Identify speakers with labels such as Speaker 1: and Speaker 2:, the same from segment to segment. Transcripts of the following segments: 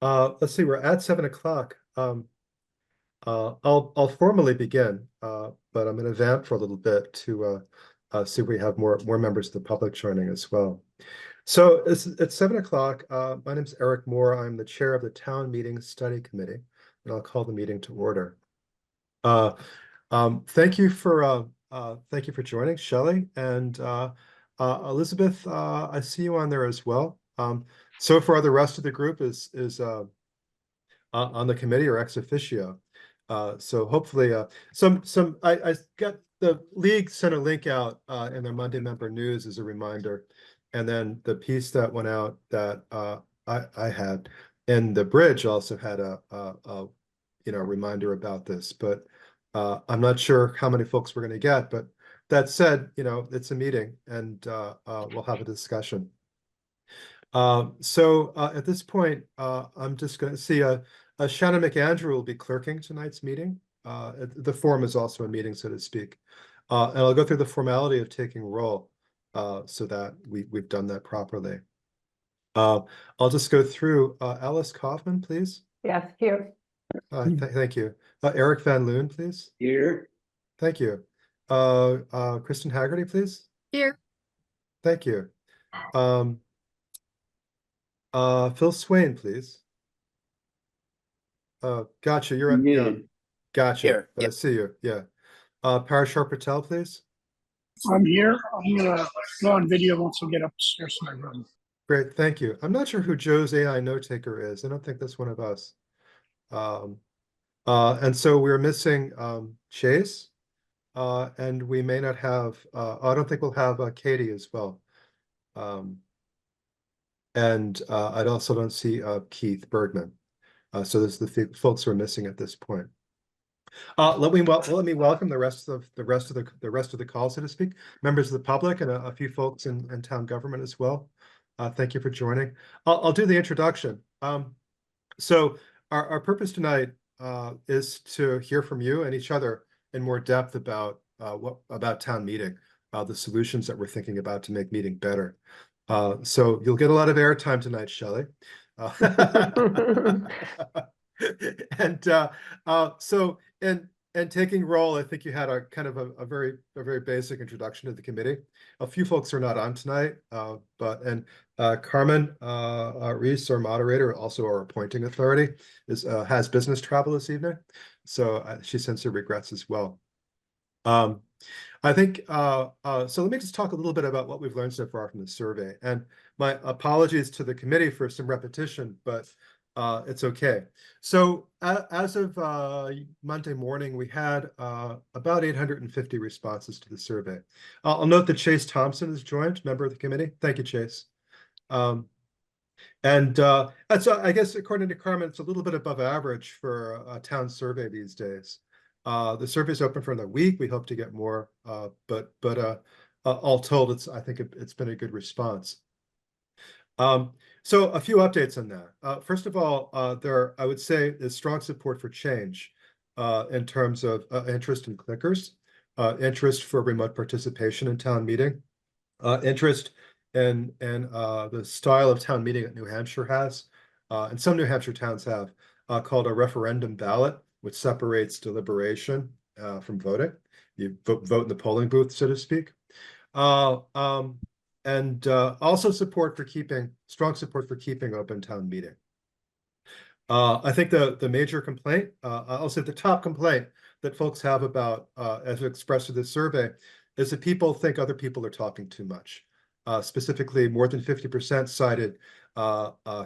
Speaker 1: Let's see, we're at 7 o'clock. I'll formally begin, but I'm going to vamp for a little bit to see if we have more members of the public joining as well. So it's 7 o'clock. My name is Eric Moore. I'm the chair of the Town Meeting Study Committee, and I'll call the meeting to order. Thank you for joining, Shelley and Elizabeth. I see you on there as well. So far, the rest of the group is on the committee or ex officio. So hopefully, I got the league sent a link out in their Monday member news as a reminder, and then the piece that went out that I had in the bridge also had a reminder about this. But I'm not sure how many folks we're going to get. But that said, it's a meeting, and we'll have a discussion. So at this point, I'm just going to see Shannon McAndrew will be clerking tonight's meeting. The forum is also a meeting, so to speak. And I'll go through the formality of taking roll so that we've done that properly. I'll just go through Alice Kaufman, please.
Speaker 2: Yes, here.
Speaker 1: Thank you. Eric Van Loon, please.
Speaker 3: Here.
Speaker 1: Thank you. Kristen Haggerty, please.
Speaker 4: Here.
Speaker 1: Thank you. Phil Swain, please. Gotcha. You're on.
Speaker 3: Yeah.
Speaker 1: Gotcha.
Speaker 3: Here.
Speaker 1: I see you. Yeah. Parashar Patel, please.
Speaker 5: I'm here. I'm gonna go on video once we get upstairs to my room.
Speaker 1: Great. Thank you. I'm not sure who Joe's AI note taker is. I don't think that's one of us. And so we're missing Chase, and we may not have. I don't think we'll have Katie as well. And I also don't see Keith Bergman. So there's the folks who are missing at this point. Let me welcome the rest of the call, so to speak, members of the public and a few folks in town government as well. Thank you for joining. I'll do the introduction. So our purpose tonight is to hear from you and each other in more depth about town meeting, the solutions that we're thinking about to make meeting better. So you'll get a lot of airtime tonight, Shelley. And so in taking roll, I think you had a kind of a very basic introduction to the committee. A few folks are not on tonight, but Carmen Reese, our moderator, also our appointing authority, has business travel this evening, so she sends her regrets as well. I think so. Let me just talk a little bit about what we've learned so far from the survey, and my apologies to the committee for some repetition, but it's okay. So as of Monday morning, we had about 850 responses to the survey. I'll note that Chase Thompson has joined, member of the committee. Thank you, Chase. And so I guess according to Carmen, it's a little bit above average for a town survey these days. The survey is open for another week. We hope to get more, but all told, I think it's been a good response. So a few updates on that. First of all, I would say is strong support for change in terms of interest in clickers, interest for remote participation in town meeting, interest in the style of town meeting that New Hampshire has, and some New Hampshire towns have, called a referendum ballot, which separates deliberation from voting. You vote in the polling booth, so to speak. And also strong support for keeping open town meeting. I think the major complaint, I'll say the top complaint that folks have about, as expressed in this survey, is that people think other people are talking too much. Specifically, more than 50% cited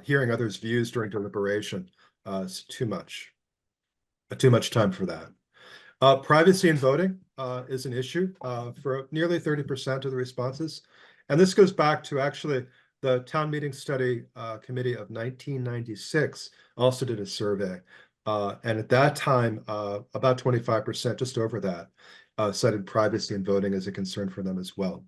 Speaker 1: hearing others' views during deliberation is too much time for that. Privacy in voting is an issue for nearly 30% of the responses. And this goes back to actually the Town Meeting Study Committee of 1996 also did a survey. And at that time, about 25%, just over that, cited privacy in voting as a concern for them as well.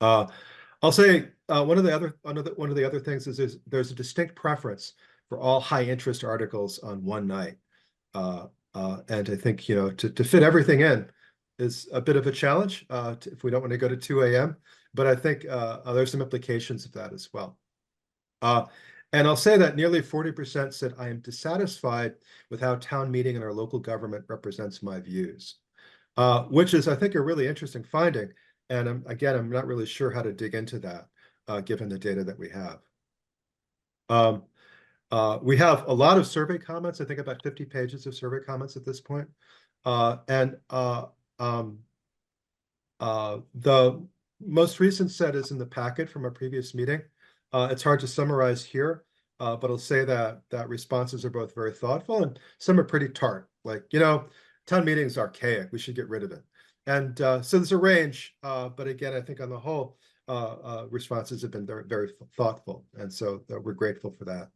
Speaker 1: I'll say one of the other things is there's a distinct preference for all high interest articles on one night. And I think, to fit everything in is a bit of a challenge if we don't want to go to 2 a.m. But I think there's some implications of that as well. And I'll say that nearly 40% said, I am dissatisfied with how town meeting and our local government represents my views, which is, I think, a really interesting finding. And again, I'm not really sure how to dig into that, given the data that we have. We have a lot of survey comments, I think about 50 pages of survey comments at this point. The most recent set is in the packet from a previous meeting. It's hard to summarize here, but I'll say that responses are both very thoughtful and some are pretty tart. Like, town meeting is archaic. We should get rid of it. And so there's a range, but again, I think on the whole, responses have been very, very thoughtful. And so we're grateful for that.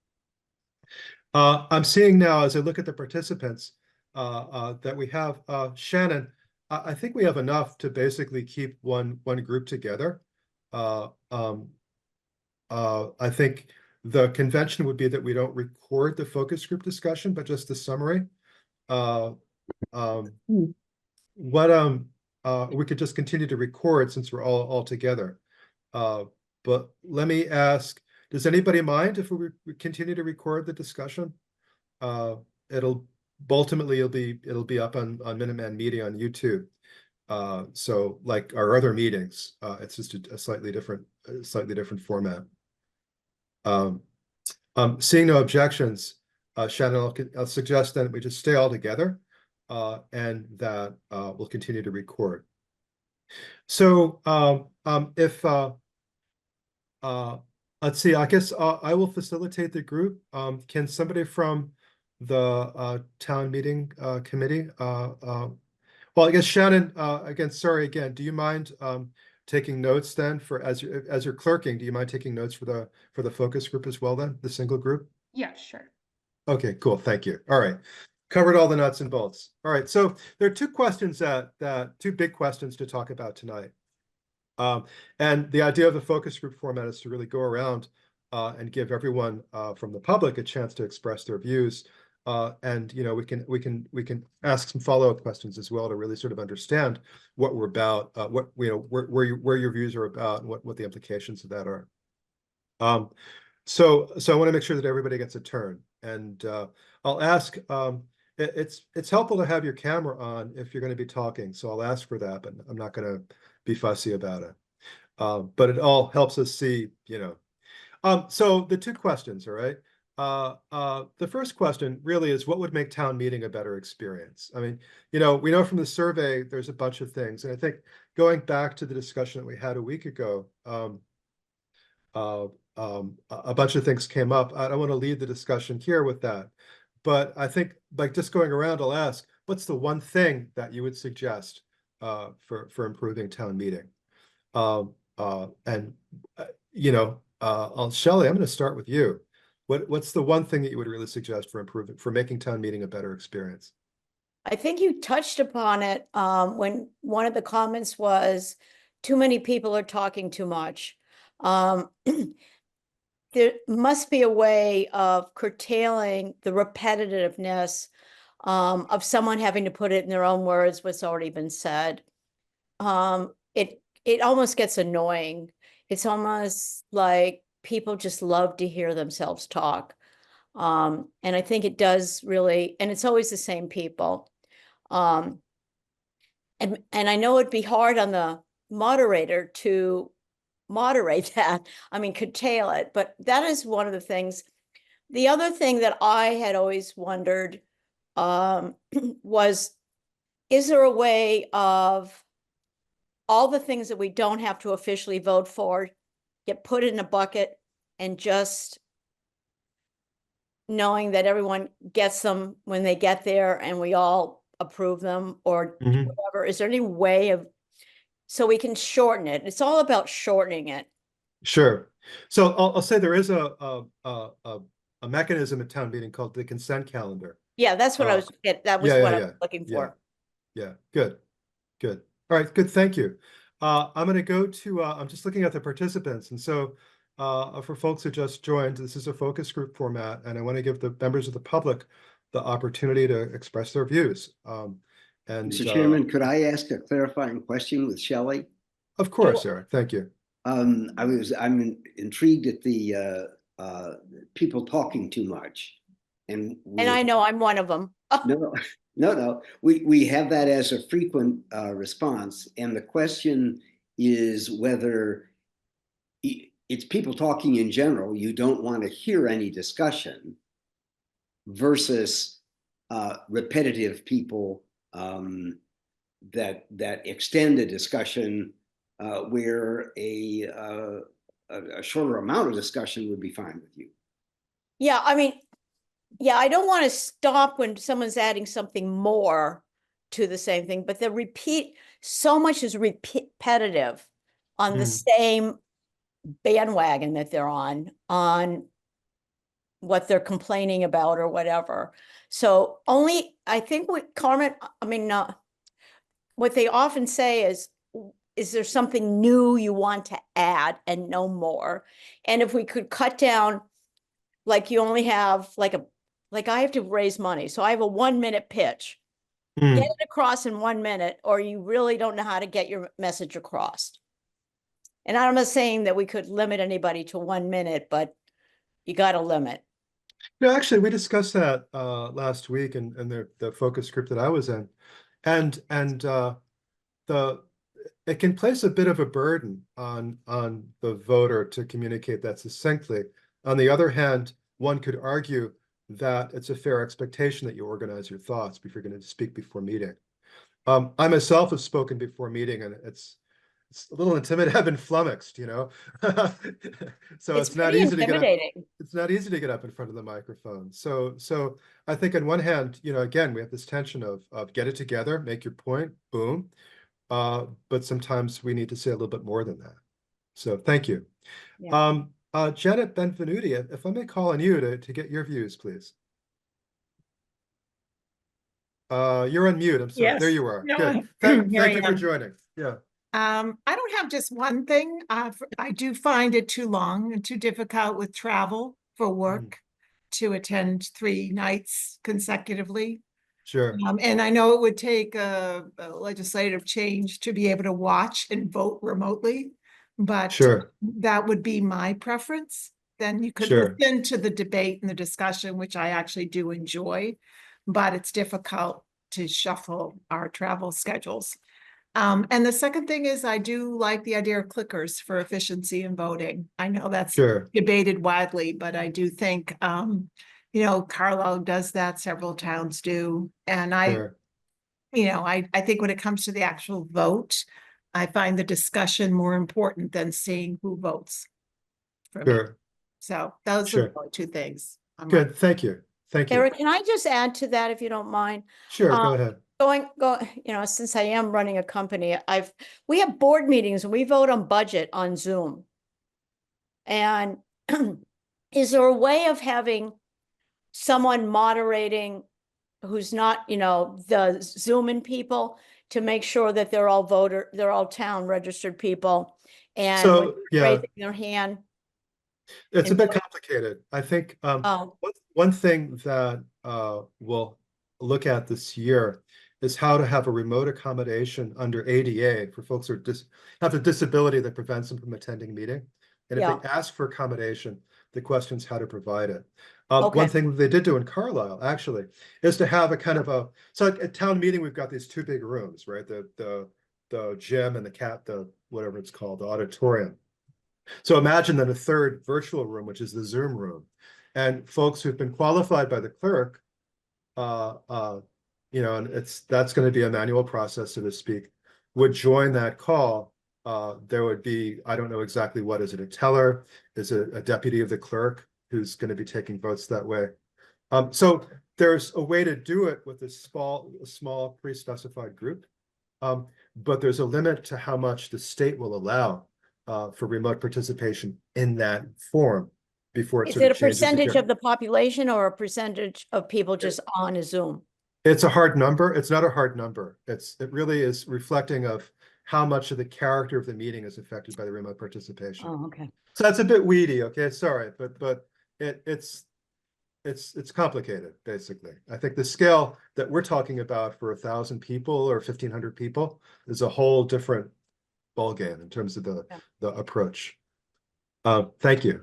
Speaker 1: I'm seeing now, as I look at the participants, that we have Shannon. I think we have enough to basically keep one group together. I think the convention would be that we don't record the focus group discussion, but just the summary. We could just continue to record since we're all together. But let me ask, does anybody mind if we continue to record the discussion? Ultimately it'll be up on Minuteman Media on YouTube. So like our other meetings, it's just a slightly different format. Seeing no objections, Shannon, I'll suggest that we just stay all together, and that we'll continue to record. So let's see, I guess I will facilitate the group. Can somebody from the town meeting committee? Well, I guess Shannon, again, sorry again, do you mind taking notes then as you're clerking, do you mind taking notes for the focus group as well then, the single group?
Speaker 2: Yeah, sure.
Speaker 1: Okay, cool, thank you. All right, covered all the nuts and bolts. All right, so there are two big questions to talk about tonight. And the idea of the focus group format is to really go around and give everyone from the public a chance to express their views. And we can ask some follow-up questions as well to really sort of understand what we're about, where your views are about, and what the implications of that are. So I want to make sure that everybody gets a turn, and I'll ask. It's helpful to have your camera on if you're going to be talking, so I'll ask for that, but I'm not going to be fussy about it. But it all helps us see, So the two questions, all right? The first question really is, what would make town meeting a better experience? I mean, we know from the survey, there's a bunch of things. And I think going back to the discussion that we had a week ago, a bunch of things came up. I don't want to lead the discussion here with that, but I think like just going around, I'll ask, what's the one thing that you would suggest for improving town meeting? Shelley, I'm going to start with you. What's the one thing that you would really suggest for making town meeting a better experience?
Speaker 3: I think you touched upon it when one of the comments was, too many people are talking too much. There must be a way of curtailing the repetitiveness of someone having to put it in their own words what's already been said. It almost gets annoying. It's almost like people just love to hear themselves talk. And I think it does really, and it's always the same people. And I know it'd be hard on the moderator to moderate that. I mean, curtail it, but that is one of the things. The other thing that I had always wondered was, is there a way of all the things that we don't have to officially vote for get put in a bucket, and just knowing that everyone gets them when they get there and we all approve them or whatever? Is there any way of, so we can shorten it? It's all about shortening it.
Speaker 1: Sure. So I'll say there is a mechanism at town meeting called the consent calendar.
Speaker 3: Yeah, that's what I was looking for.
Speaker 1: Yeah, good. All right, good, thank you. I'm going to go to, I'm just looking at the participants. And so for folks who just joined, this is a focus group format, and I want to give the members of the public the opportunity to express their views.
Speaker 4: Mr. Chairman, could I ask a clarifying question with Shelley?
Speaker 1: Of course, Eric, thank you.
Speaker 4: I'm intrigued at the people talking too much. And
Speaker 3: I know I'm one of them.
Speaker 4: no. We have that as a frequent response. And the question is whether it's people talking in general, you don't want to hear any discussion, versus repetitive people that extend a discussion where a shorter amount of discussion would be fine with you.
Speaker 3: Yeah, I mean, yeah, I don't want to stop when someone's adding something more to the same thing, but so much is repetitive on the same bandwagon that they're on what they're complaining about or whatever. So I think what Carmen, I mean, what they often say is there something new you want to add and no more? And if we could cut down, like you only have like I have to raise money. So I have a 1-minute pitch. Get it across in 1 minute, or you really don't know how to get your message across. And I'm not saying that we could limit anybody to 1 minute, but you got to limit.
Speaker 1: No, actually, we discussed that last week in the focus group that I was in, and it can place a bit of a burden on the voter to communicate that succinctly. On the other hand, one could argue that it's a fair expectation that you organize your thoughts if you're going to speak before meeting. I myself have spoken before meeting, and it's a little intimidating. I've been flummoxed, you know. So it's not easy to get up. It's not easy to get up in front of the microphone. So I think on one hand, you know, again, we have this tension of get it together, make your point, boom. But sometimes we need to say a little bit more than that. So thank you.
Speaker 3: Yeah.
Speaker 1: Janet Benvenuti, if I may call on you to get your views, please. You're on mute. I'm sorry.
Speaker 2: Yes.
Speaker 1: There you are.
Speaker 2: No,
Speaker 1: Good.
Speaker 2: here
Speaker 1: Thank
Speaker 2: I
Speaker 1: you for
Speaker 2: am.
Speaker 1: joining. Yeah.
Speaker 2: I don't have just one thing. I do find it too long and too difficult with travel for work to attend 3 nights consecutively.
Speaker 1: Sure.
Speaker 2: And I know it would take a legislative change to be able to watch and vote remotely, but
Speaker 1: Sure.
Speaker 2: that would be my preference. Then you could
Speaker 1: Sure.
Speaker 2: listen to the debate and the discussion, which I actually do enjoy, but it's difficult to shuffle our travel schedules. And the second thing is I do like the idea of clickers for efficiency in voting. I know that's
Speaker 1: Sure.
Speaker 2: debated widely, but I do think, you know, Carlisle does that, several towns do. And
Speaker 1: Sure.
Speaker 2: you know, I think when it comes to the actual vote, I find the discussion more important than seeing who votes for me.
Speaker 1: Sure.
Speaker 2: So those
Speaker 1: Sure.
Speaker 2: are the 2 things.
Speaker 1: Good. Thank you. Thank you.
Speaker 3: Eric, can I just add to that if you don't mind?
Speaker 1: Sure. Go ahead.
Speaker 3: You know, since I am running a company, we have board meetings and we vote on budget on Zoom. And is there a way of having someone moderating who's not, you know, the Zooming people to make sure that they're all town registered people and
Speaker 1: So, yeah,
Speaker 3: raising their hand?
Speaker 1: it's a bit complicated. I think one thing that we'll look at this year is how to have a remote accommodation under ADA for folks who have a disability that prevents them from attending a meeting. And if they ask for accommodation, the question is how to provide it. One thing that they did do in Carlisle, actually, is to have a kind of so at town meeting, we've got these 2 big rooms, right? The gym and the whatever it's called, the auditorium. So imagine that a third virtual room, which is the Zoom room, and folks who've been qualified by the clerk, you know, and that's going to be a manual process, so to speak, would join that call. There would be, I don't know exactly what, is it a teller? Is it a deputy of the clerk who's going to be taking votes that way? So there's a way to do it with a small pre-specified group, but there's a limit to how much the state will allow for remote participation in that form before
Speaker 3: Is it a percentage of the population or a percentage of people just on a Zoom?
Speaker 1: It's a hard number. It's not a hard number. It really is reflecting of how much of the character of the meeting is affected by the remote participation.
Speaker 3: Oh, okay.
Speaker 1: So that's a bit weedy. Okay, sorry, but it's complicated, basically. I think the scale that we're talking about for 1,000 people or 1,500 people is a whole different ballgame in terms of the approach. Thank you.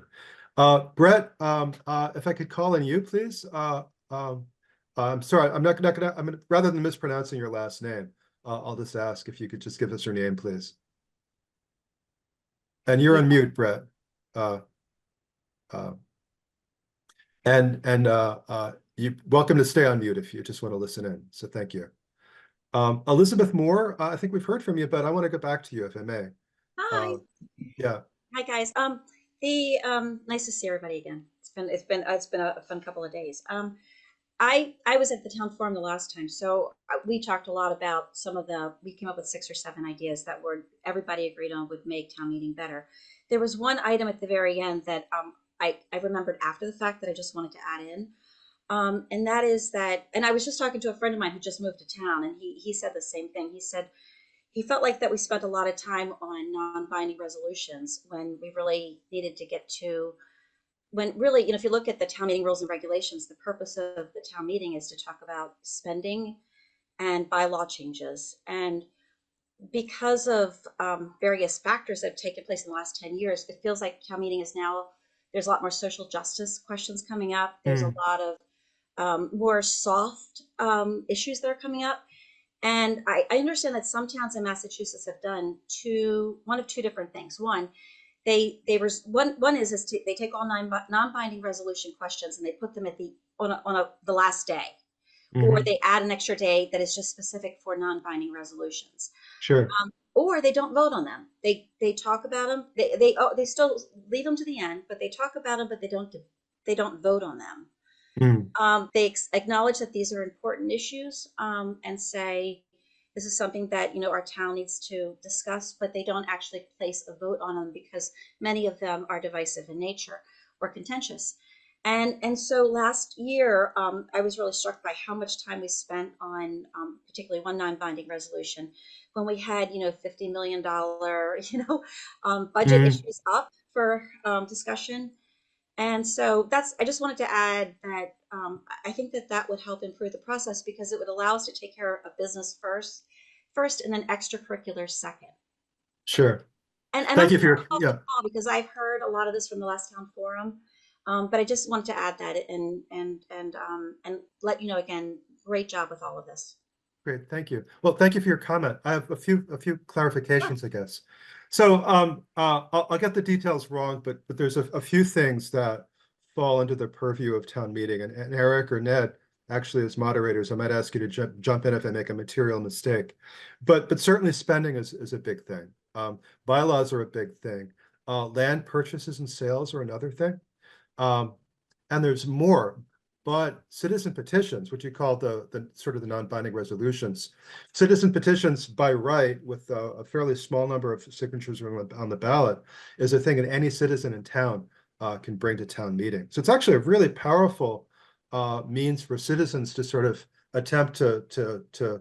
Speaker 1: Brett, if I could call on you, please. I'm sorry, I'm not gonna, rather than mispronouncing your last name, I'll just ask if you could just give us your name, please. And you're on mute, Brett. You're welcome to stay on mute if you just want to listen in. So thank you. Elizabeth Moore, I think we've heard from you, but I want to go back to you if I may.
Speaker 6: Hi.
Speaker 1: Yeah.
Speaker 6: Hi guys. Nice to see everybody again. It's been a fun couple of days. I was at the town forum the last time, so we talked a lot about we came up with 6 or 7 ideas that everybody agreed on would make town meeting better. There was one item at the very end that I remembered after the fact that I just wanted to add in. And that is that, and I was just talking to a friend of mine who just moved to town, and he said the same thing. He said he felt like that we spent a lot of time on non-binding resolutions when we really needed to get to, when really, if you look at the town meeting rules and regulations, the purpose of the town meeting is to talk about spending and bylaw changes. And because of various factors that have taken place in the last 10 years, it feels like town meeting is now, there's a lot more social justice questions coming up. There's a lot of more soft issues that are coming up. And I understand that some towns in Massachusetts have done one of two different things. One, they take all non-binding resolution questions and they put them on the last day, or they add an extra day that is just specific for non-binding resolutions.
Speaker 1: Sure.
Speaker 6: Or they don't vote on them. They talk about them. They still leave them to the end, but they talk about them, but they don't vote on them. They acknowledge that these are important issues and say this is something that our town needs to discuss, but they don't actually place a vote on them because many of them are divisive in nature or contentious. And so last year, I was really struck by how much time we spent on particularly one non-binding resolution when we had $50 million budget issues up for discussion. And so I just wanted to add that I think that would help improve the process because it would allow us to take care of business first and then extracurriculars second.
Speaker 1: Sure.
Speaker 6: And
Speaker 1: thank you for your,
Speaker 6: because I've heard a lot of this from the last town forum, but I just wanted to add that and let you know again, great job with all of this.
Speaker 1: Great, thank you. Well, thank you for your comment. I have a few clarifications, I guess. So I'll get the details wrong, but there's a few things that fall under the purview of town meeting. And Eric or Ned, actually as moderators, I might ask you to jump in if I make a material mistake. But certainly spending is a big thing. Bylaws are a big thing. Land purchases and sales are another thing. And there's more. But citizen petitions, which you call the sort of the non-binding resolutions, citizen petitions by right with a fairly small number of signatures on the ballot is a thing that any citizen in town can bring to town meeting. So it's actually a really powerful means for citizens to sort of attempt to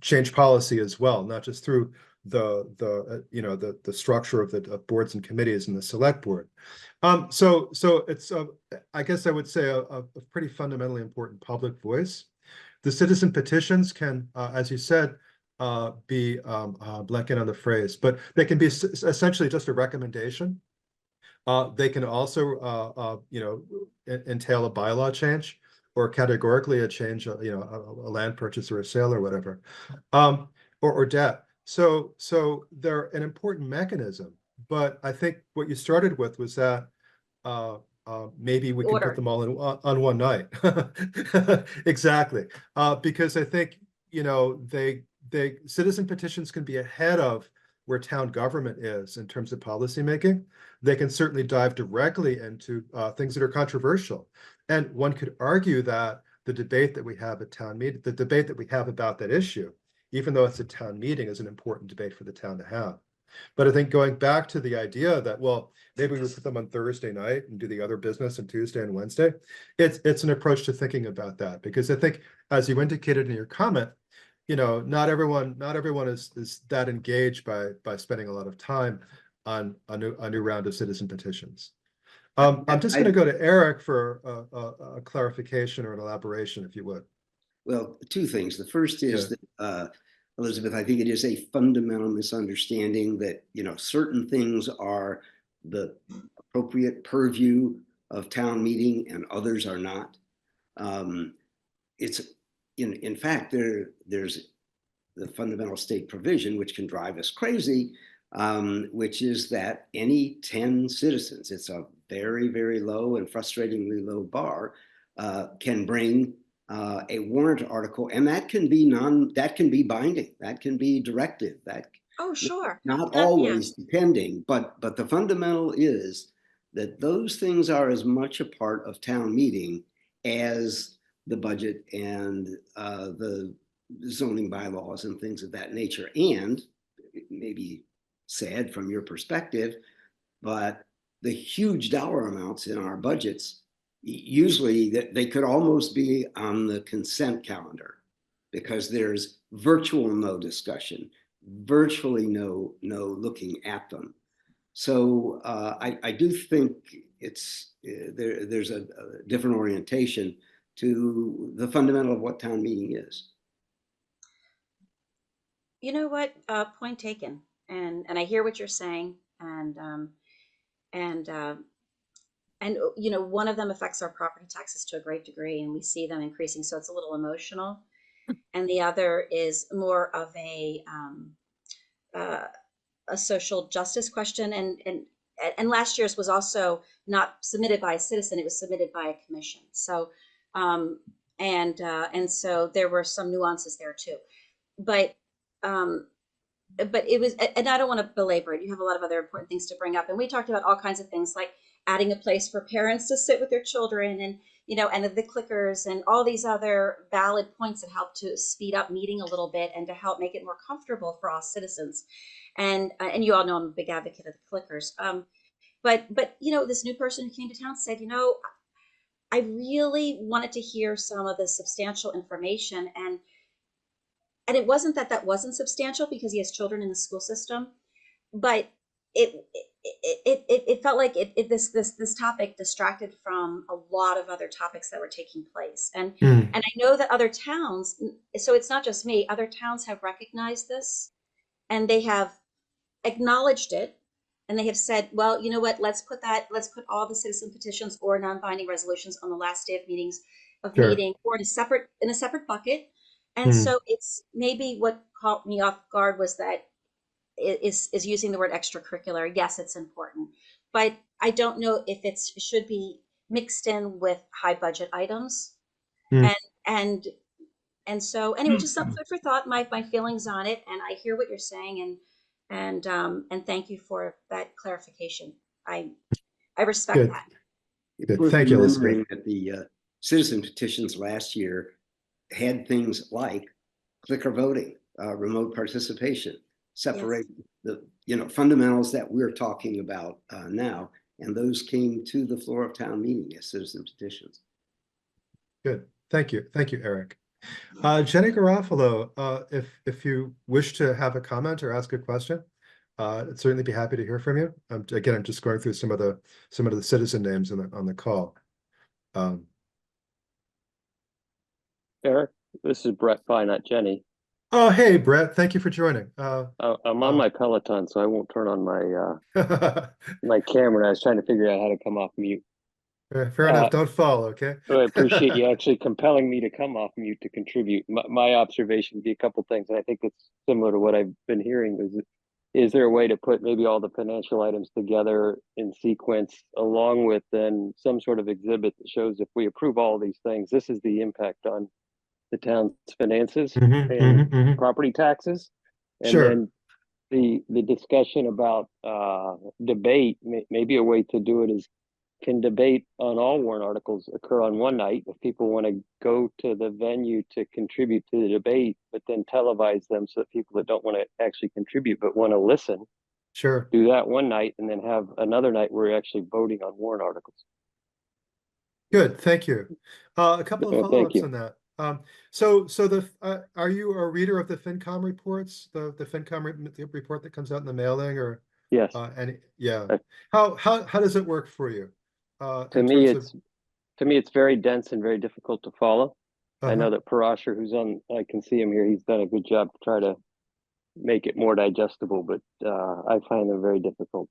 Speaker 1: change policy as well, not just through the structure of the boards and committees and the select board. So it's I guess I would say a pretty fundamentally important public voice. The citizen petitions can, as you said, be blanking on the phrase, but they can be essentially just a recommendation. They can also entail a bylaw change or categorically a change, a land purchase or a sale or whatever, or debt. So they're an important mechanism, but I think what you started with was that maybe we can put them all on one night. Exactly, because I think citizen petitions can be ahead of where town government is in terms of policymaking. They can certainly dive directly into things that are controversial, and one could argue that the debate that we have at town meeting, the debate that we have about that issue, even though it's a town meeting, is an important debate for the town to have. But I think going back to the idea that, well, maybe we put them on Thursday night and do the other business on Tuesday and Wednesday, it's an approach to thinking about that. Because I think, as you indicated in your comment, not everyone is that engaged by spending a lot of time on a new round of citizen petitions. I'm just going to go to Eric for a clarification or an elaboration, if you would.
Speaker 4: Well, two things. The first is that, Elizabeth, I think it is a fundamental misunderstanding that, certain things are the appropriate purview of town meeting and others are not. It's in fact, there's the fundamental state provision, which can drive us crazy, which is that any 10 citizens, it's a very, very low and frustratingly low bar, can bring a warrant article, and that can be binding, that can be directive, that
Speaker 6: Oh, sure.
Speaker 4: not
Speaker 6: Yeah.
Speaker 4: always depending, but the fundamental is that those things are as much a part of town meeting as the budget and the zoning bylaws and things of that nature. And it may be sad from your perspective, but the huge dollar amounts in our budgets, usually they could almost be on the consent calendar because there's virtual no discussion, virtually no looking at them. So I do think there's a different orientation to the fundamental of what town meeting is.
Speaker 6: You know what? Point taken. And I hear what you're saying. And you know, one of them affects our property taxes to a great degree, and we see them increasing, so it's a little emotional. And the other is more of a social justice question. And last year's was also not submitted by a citizen; it was submitted by a commission. So and so there were some nuances there too. But it was, and I don't want to belabor it. You have a lot of other important things to bring up, and we talked about all kinds of things like adding a place for parents to sit with their children, and you know, and the clickers, and all these other valid points that help to speed up meeting a little bit and to help make it more comfortable for all citizens. And you all know I'm a big advocate of the clickers. But you know, this new person who came to town said, you know, I really wanted to hear some of the substantial information, and it wasn't that wasn't substantial because he has children in the school system, but it felt like this topic distracted from a lot of other topics that were taking place. And I know that other towns, so it's not just me, other towns have recognized this and they have acknowledged it, and they have said, well, you know what, let's put all the citizen petitions or non-binding resolutions on the last day of meeting or in a separate bucket. And so it's maybe what caught me off guard was that is using the word extracurricular. Yes, it's important, but I don't know if it should be mixed in with high budget items. And so anyway, just some food for thought, my feelings on it. And I hear what you're saying, and thank you for that clarification. I respect
Speaker 1: Good.
Speaker 6: that.
Speaker 1: Good. Thank you, Elizabeth.
Speaker 4: That the citizen petitions last year had things like clicker voting, remote participation, separate the fundamentals that we're talking about now, and those came to the floor of town meeting as citizen petitions.
Speaker 1: Good. Thank you, Eric. Jenny Garofalo, if you wish to have a comment or ask a question, I'd certainly be happy to hear from you. Again, I'm just going through some of the citizen names on the call.
Speaker 7: Eric, this is Brett Fye, not Jenny.
Speaker 1: Oh, hey, Brett. Thank you for joining.
Speaker 7: I'm on my Peloton, so I won't turn on my my camera. I was trying to figure out how to come off mute.
Speaker 1: Fair enough. Don't fall, okay?
Speaker 7: So I appreciate you actually compelling me to come off mute to contribute. My observation would be a couple things, and I think it's similar to what I've been hearing. Is there a way to put maybe all the financial items together in sequence, along with then some sort of exhibit that shows if we approve all these things, this is the impact on the town's finances and property taxes, and
Speaker 1: Sure.
Speaker 7: then the discussion about debate. Maybe a way to do it is, can debate on all warrant articles occur on one night if people want to go to the venue to contribute to the debate, but then televise them so that people that don't want to actually contribute but want to listen,
Speaker 1: Sure.
Speaker 7: do that one night, and then have another night where you're actually voting on warrant articles.
Speaker 1: Good. Thank you. A couple of
Speaker 7: Thank
Speaker 1: follow-ups
Speaker 7: you.
Speaker 1: on that. So are you a reader of the FinCom reports, the FinCom report that comes out in the mailing, or
Speaker 7: Yes.
Speaker 1: How does it work for you?
Speaker 7: To me, it's very dense and very difficult to follow. I know that Parasher, who's on, I can see him here, he's done a good job to try to make it more digestible, but I find them very difficult.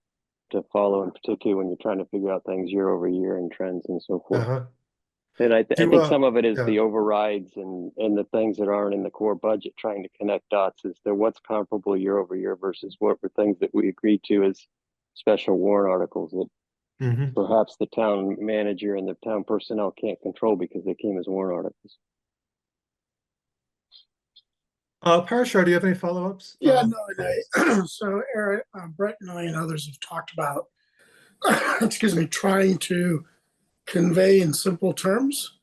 Speaker 7: to follow, and particularly when you're trying to figure out things year over year and trends and so forth.
Speaker 1: Uh-huh.
Speaker 7: And I
Speaker 1: Do,
Speaker 7: think some of it is
Speaker 1: yeah.
Speaker 7: the overrides and the things that aren't in the core budget, trying to connect dots as to what's comparable year over year versus what were things that we agreed to as special warrant articles that
Speaker 1: Mhm.
Speaker 7: perhaps the town manager and the town personnel can't control because they came as warrant articles.
Speaker 1: Parashar, do you have any follow-ups?
Speaker 5: Yeah, no, so Eric, Brett and I and others have talked about, excuse me, trying to convey in simple terms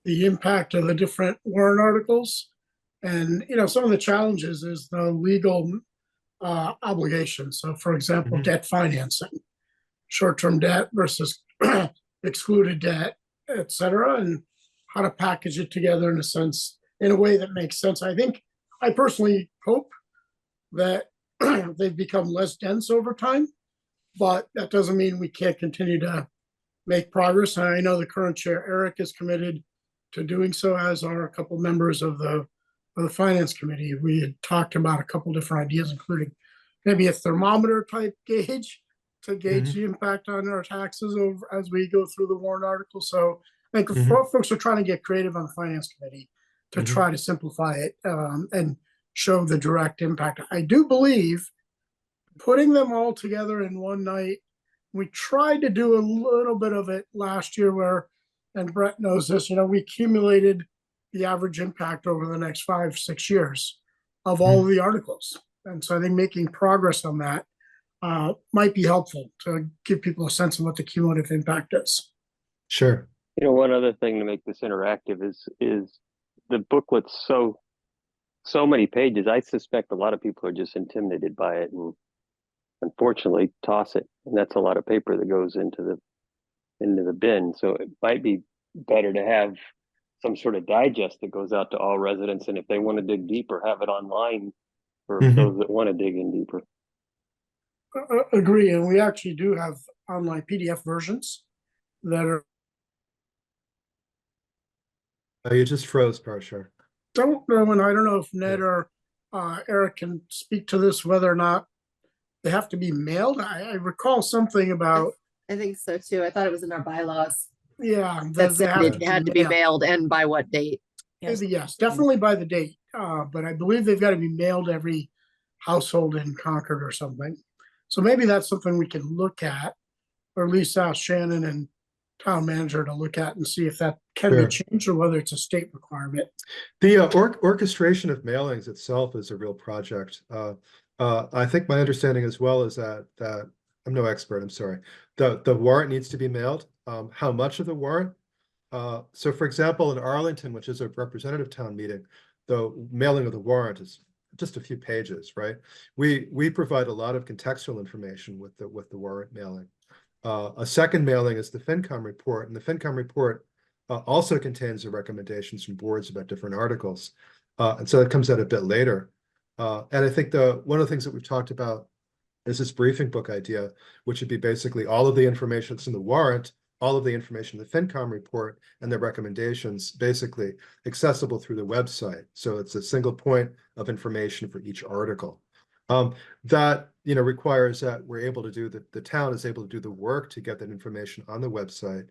Speaker 5: the impact of the different warrant articles. And, some of the challenges is the legal obligations. So for example,
Speaker 1: Mhm.
Speaker 5: debt financing, short-term debt versus excluded debt, et cetera, and how to package it together in a sense, in a way that makes sense. I personally hope that they've become less dense over time, but that doesn't mean we can't continue to make progress. And I know the current chair, Eric, is committed to doing so, as are a couple members of the finance committee. We had talked about a couple different ideas, including maybe a thermometer type gauge to gauge the impact on our taxes over as we go through the warrant article. So I think folks are trying to get creative on the finance committee to try to simplify it and show the direct impact. I do believe putting them all together in one night, we tried to do a little bit of it last year where, and Brett knows this, we accumulated the average impact over the next 5-6 years of all of the articles. And so I think making progress on that might be helpful to give people a sense of what the cumulative impact is.
Speaker 1: Sure.
Speaker 7: One other thing to make this interactive is the booklet's so many pages. I suspect a lot of people are just intimidated by it and unfortunately toss it. And that's a lot of paper that goes into the bin. So it might be better to have some sort of digest that goes out to all residents. And if they want to dig deeper, have it online for those that want to dig in deeper.
Speaker 5: Agree. And we actually do have online PDF versions that are.
Speaker 1: Oh, you just froze, Parashar.
Speaker 5: Don't know, and I don't know if Ned or Eric can speak to this, whether or not they have to be mailed. I recall something about.
Speaker 8: I think so too. I thought it was in our bylaws.
Speaker 5: Yeah,
Speaker 8: That
Speaker 5: they
Speaker 8: said it had to be mailed, and by what date?
Speaker 5: Maybe, yes, definitely by the date. But I believe they've got to be mailed to every household in Concord or something. So maybe that's something we can look at, or at least ask Shannon and town manager to look at and see if that can be changed or whether it's a state requirement.
Speaker 1: The orchestration of mailings itself is a real project. I think my understanding as well is that I'm no expert, I'm sorry. The warrant needs to be mailed. How much of the warrant? So for example, in Arlington, which is a representative town meeting, the mailing of the warrant is just a few pages, right? We provide a lot of contextual information with the warrant mailing. A second mailing is the FinCom report, and the FinCom report also contains the recommendations from boards about different articles. And so it comes out a bit later. And I think one of the things that we've talked about is this briefing book idea, which would be basically all of the information that's in the warrant, all of the information in the FinCom report, and the recommendations basically accessible through the website. So it's a single point of information for each article. That requires that we're able to do the town is able to do the work to get that information on the website,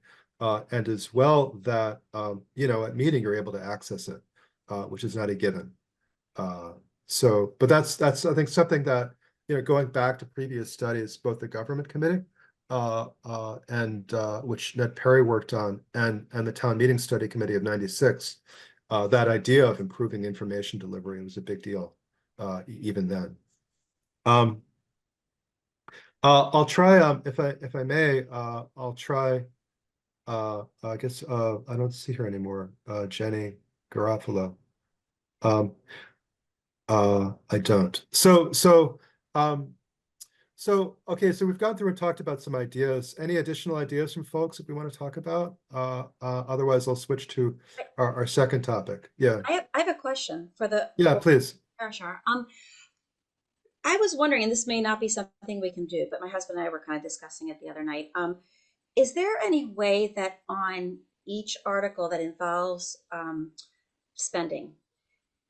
Speaker 1: and as well that at meeting you're able to access it, which is not a given. But that's I think something that going back to previous studies, both the government committee and which Ned Perry worked on, and the town meeting study committee of '96, that idea of improving information delivery was a big deal even then. I'll try if I may. I'll try. I guess I don't see her anymore. Jenny Garofalo. I don't. Okay, so we've gone through and talked about some ideas. Any additional ideas from folks that we want to talk about? Otherwise, I'll switch to our second topic. Yeah.
Speaker 6: I have a question for the.
Speaker 1: Yeah, please.
Speaker 6: Parashar. I was wondering, and this may not be something we can do, but my husband and I were kind of discussing it the other night. Is there any way that on each article that involves spending,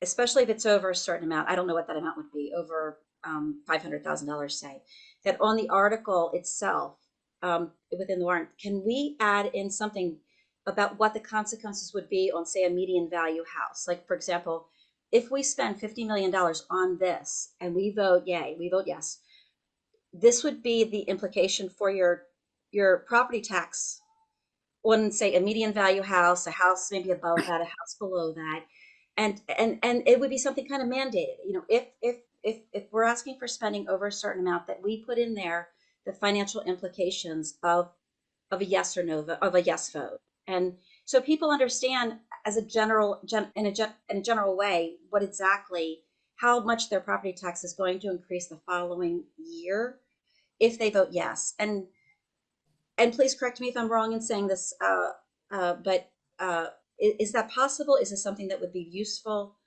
Speaker 6: especially if it's over a certain amount, I don't know what that amount would be, over $500,000, say, that on the article itself, within the warrant, can we add in something about what the consequences would be on, say, a median value house? Like, for example, if we spend $50 million on this and we vote yay, we vote yes, this would be the implication for your property tax on, say, a median value house, a house maybe above that, a house below that. And it would be something kind of mandated, you know, if we're asking for spending over a certain amount, that we put in there the financial implications of a yes or no, of a yes vote. And so people understand as a in a general way, what exactly, how much their property tax is going to increase the following year if they vote yes. And please correct me if I'm wrong in saying this, but is that possible? Is this something that would be useful?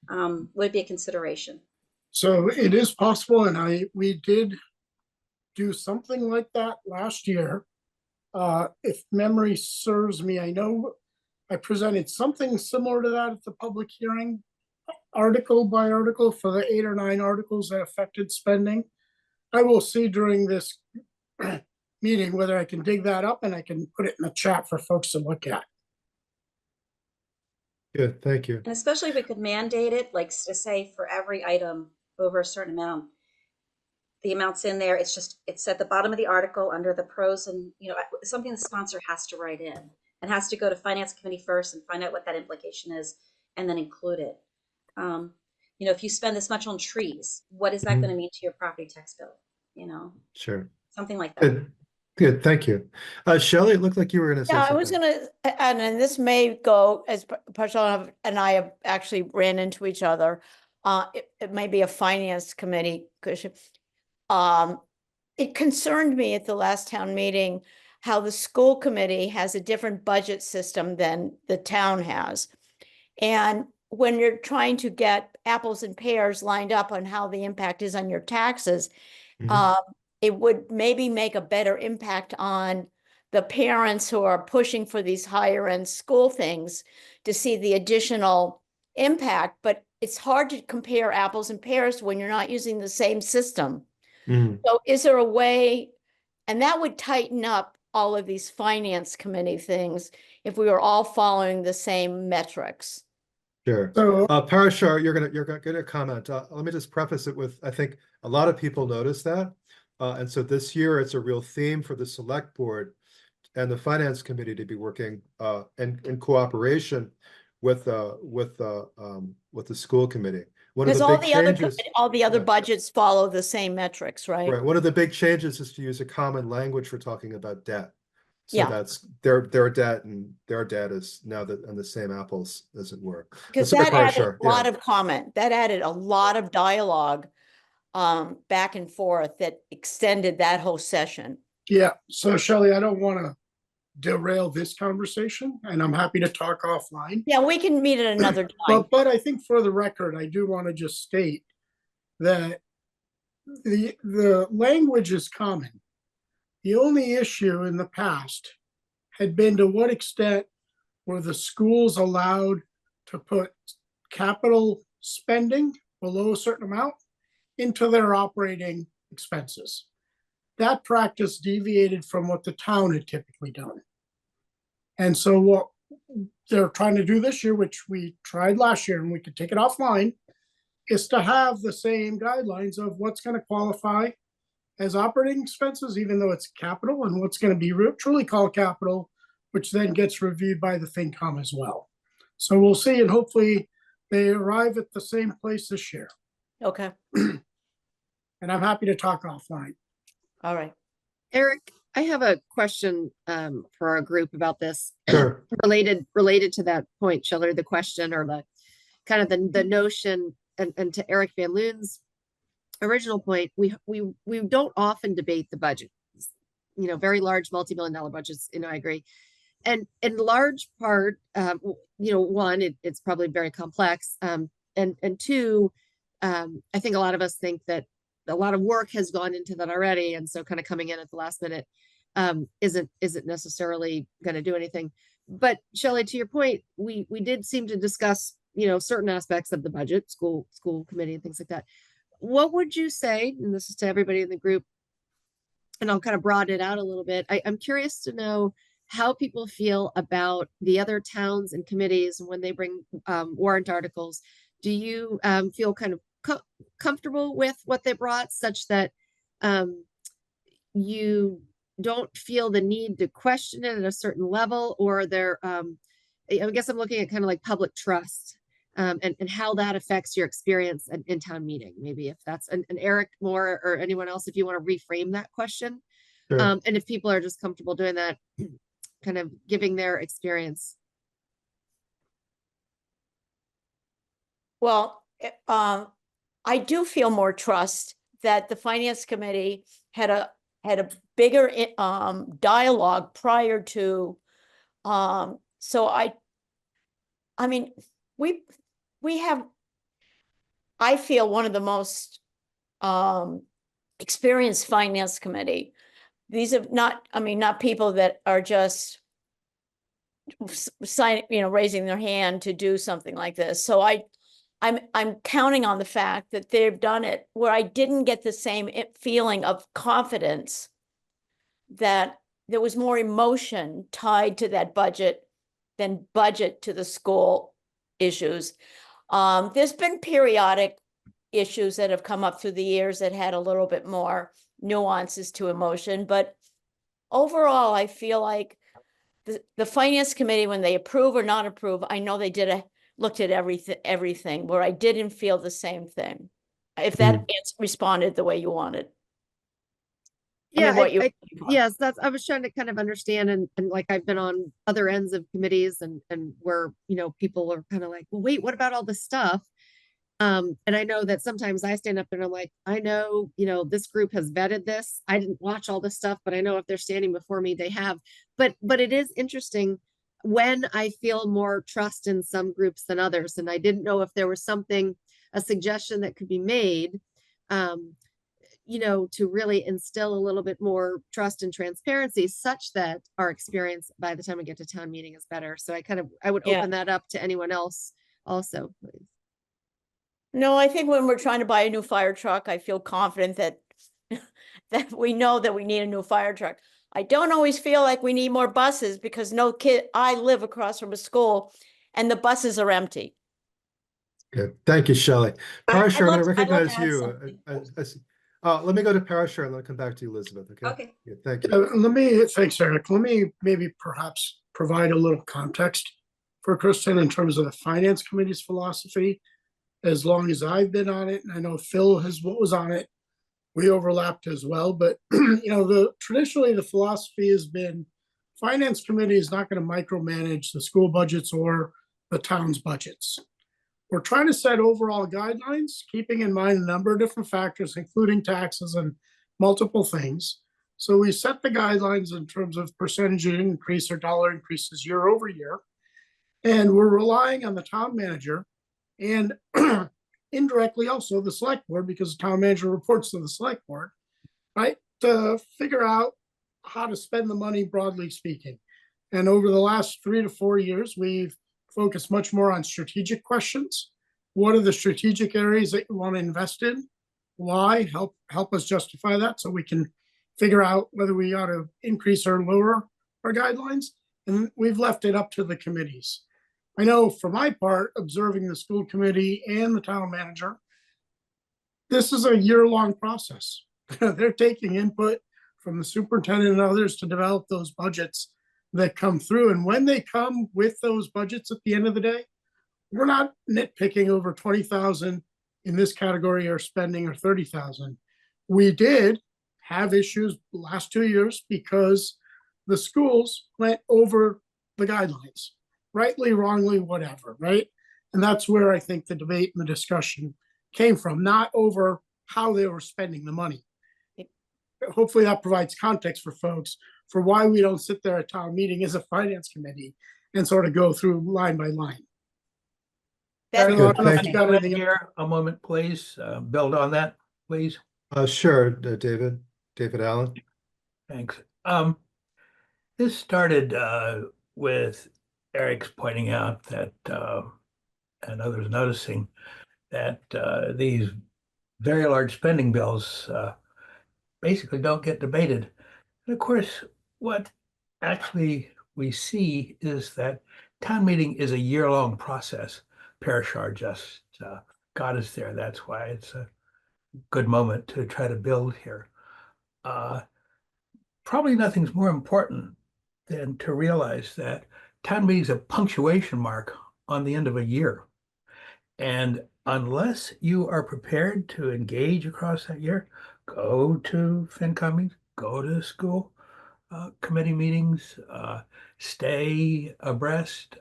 Speaker 6: Would it be a consideration?
Speaker 5: So it is possible, and we did do something like that last year. If memory serves me, I know I presented something similar to that at the public hearing, article by article, for the 8 or 9 articles that affected spending. I will see during this meeting whether I can dig that up and I can put it in the chat for folks to look at.
Speaker 1: Good, thank you.
Speaker 6: And especially if we could mandate it, like to say for every item over a certain amount, the amounts in there, it's at the bottom of the article under the pros, and, you know, something the sponsor has to write in and has to go to finance committee first and find out what that implication is and then include it. You know, if you spend this much on trees, what is that
Speaker 1: Mhm.
Speaker 6: going to mean to your property tax bill? You know,
Speaker 1: Sure.
Speaker 6: something like that.
Speaker 1: Good, good, thank you. Shelley, it looked like you were gonna say
Speaker 3: Yeah, I
Speaker 1: something.
Speaker 3: was gonna, and this may go, as Parshall and I have actually ran into each other. It may be a finance committee cushion. It concerned me at the last town meeting how the school committee has a different budget system than the town has. And when you're trying to get apples and pears lined up on how the impact is on your taxes,
Speaker 1: Mhm.
Speaker 3: it would maybe make a better impact on the parents who are pushing for these higher end school things to see the additional impact. But it's hard to compare apples and pears when you're not using the same system.
Speaker 1: Mhm.
Speaker 3: So is there a way, and that would tighten up all of these finance committee things if we were all following the same metrics?
Speaker 1: Sure.
Speaker 5: So
Speaker 1: Parashar, you're gonna comment. Let me just preface it with, I think a lot of people notice that. And so this year it's a real theme for the select board and the finance committee to be working in cooperation with the school committee. One of
Speaker 3: Because
Speaker 1: the
Speaker 3: all
Speaker 1: big
Speaker 3: the other,
Speaker 1: changes,
Speaker 3: all the other
Speaker 1: yeah.
Speaker 3: budgets follow the same metrics, right?
Speaker 1: right, one of the big changes is to use a common language for talking about debt. So
Speaker 3: Yeah.
Speaker 1: that's their debt, and their debt is now on the same apples, as it were. But
Speaker 3: Because
Speaker 1: sorry,
Speaker 3: that added
Speaker 1: Parashar,
Speaker 3: a lot
Speaker 1: yeah.
Speaker 3: of comment, that added a lot of dialogue back and forth that extended that whole session.
Speaker 5: yeah, so Shelley, I don't want to derail this conversation, and I'm happy to talk offline.
Speaker 3: Yeah, we can meet at another time.
Speaker 5: But I think for the record, I do want to just state that the language is common. The only issue in the past had been to what extent were the schools allowed to put capital spending below a certain amount into their operating expenses. That practice deviated from what the town had typically done. And so what they're trying to do this year, which we tried last year and we could take it offline, is to have the same guidelines of what's going to qualify as operating expenses, even though it's capital, and what's going to be truly called capital, which then gets reviewed by the FinCom as well. So we'll see, and hopefully they arrive at the same place this year.
Speaker 3: Okay,
Speaker 5: And I'm happy to talk offline.
Speaker 3: all right.
Speaker 8: Eric, I have a question for our group about this.
Speaker 1: Sure.
Speaker 8: related to that point, Shelley, the question or the kind of the notion, and to Eric Van Loon's original point, we don't often debate the budget. You know, very large multi-million-dollar budgets, I agree. And in large part, one, it's probably very complex. And two, I think a lot of us think that a lot of work has gone into that already. And so kind of coming in at the last minute isn't necessarily going to do anything. But Shelley, to your point, we did seem to discuss, certain aspects of the budget, school committee and things like that. What would you say, and this is to everybody in the group, and I'll kind of broaden it out a little bit. I'm curious to know how people feel about the other towns and committees when they bring warrant articles. Do you feel kind of comfortable with what they brought, such that you don't feel the need to question it at a certain level, or they're I guess I'm looking at kind of like public trust and how that affects your experience in town meeting, maybe if that's and Eric Moore or anyone else, if you want to reframe that question.
Speaker 1: Sure.
Speaker 8: And if people are just comfortable doing that, kind of giving their experience.
Speaker 3: Well, I do feel more trust that the finance committee had a bigger dialogue prior to. So I mean, we have, I feel, one of the most experienced finance committee. These are not, I mean, not people that are just raising their hand to do something like this. So I'm counting on the fact that they've done it where I didn't get the same feeling of confidence, that there was more emotion tied to that budget than budget to the school issues. There's been periodic issues that have come up through the years that had a little bit more nuances to emotion, but overall, I feel like the finance committee, when they approve or not approve, I know they looked at everything where I didn't feel the same thing. If that responded the way you wanted.
Speaker 8: Yeah,
Speaker 3: Yes,
Speaker 8: I was trying to kind of understand, and like I've been on other ends of committees and where, people are kind of like, well, wait, what about all this stuff? And I know that sometimes I stand up and I'm like, I know, this group has vetted this. I didn't watch all this stuff, but I know if they're standing before me, they have. But it is interesting when I feel more trust in some groups than others. And I didn't know if there was a suggestion that could be made, to really instill a little bit more trust and transparency, such that our experience by the time we get to town meeting is better. So I would open that up to anyone else also, please.
Speaker 3: No, I think when we're trying to buy a new fire truck, I feel confident that that we know that we need a new fire truck. I don't always feel like we need more buses because I live across from a school and the buses are empty.
Speaker 1: Good. Thank you, Shelley. Parashar, I'm going to
Speaker 6: I'd love
Speaker 1: recognize
Speaker 6: to add
Speaker 1: you.
Speaker 6: something.
Speaker 1: Let me go to Parashar and then I'll come back to you, Elizabeth. Okay.
Speaker 6: Okay.
Speaker 1: Yeah, thank you.
Speaker 5: Thanks, Eric. Let me maybe perhaps provide a little context for Kristen in terms of the finance committee's philosophy. As long as I've been on it, and I know Phil was on it, we overlapped as well. But traditionally the philosophy has been finance committee is not going to micromanage the school budgets or the town's budgets. We're trying to set overall guidelines, keeping in mind a number of different factors, including taxes and multiple things. So we set the guidelines in terms of percentage increase or dollar increases year over year. And we're relying on the town manager and indirectly also the select board, because the town manager reports to the select board, right, to figure out how to spend the money, broadly speaking. And over the last 3 to 4 years, we've focused much more on strategic questions. What are the strategic areas that you want to invest in? Why? Help us justify that so we can figure out whether we ought to increase or lower our guidelines. And we've left it up to the committees. I know for my part, observing the school committee and the town manager, this is a year-long process. They're taking input from the superintendent and others to develop those budgets that come through. And when they come with those budgets at the end of the day, we're not nitpicking over 20,000 in this category or spending or 30,000. We did have issues the last 2 years because the schools went over the guidelines. Rightly, wrongly, whatever, right? And that's where I think the debate and the discussion came from, not over how they were spending the money. Hopefully that provides context for folks for why we don't sit there at town meeting as a finance committee and sort of go through line by line.
Speaker 1: Good, thank you.
Speaker 9: Got in here a moment, please. Build on that, please.
Speaker 1: Sure, David Allen.
Speaker 9: Thanks. This started with Eric's pointing out that, and others noticing that these very large spending bills basically don't get debated. And of course, what actually we see is that town meeting is a year-long process. Parashar just got us there. That's why it's a good moment to try to build here. Probably nothing's more important than to realize that town meeting is a punctuation mark on the end of a year. And unless you are prepared to engage across that year, go to FinCom meetings, go to school committee meetings, stay abreast.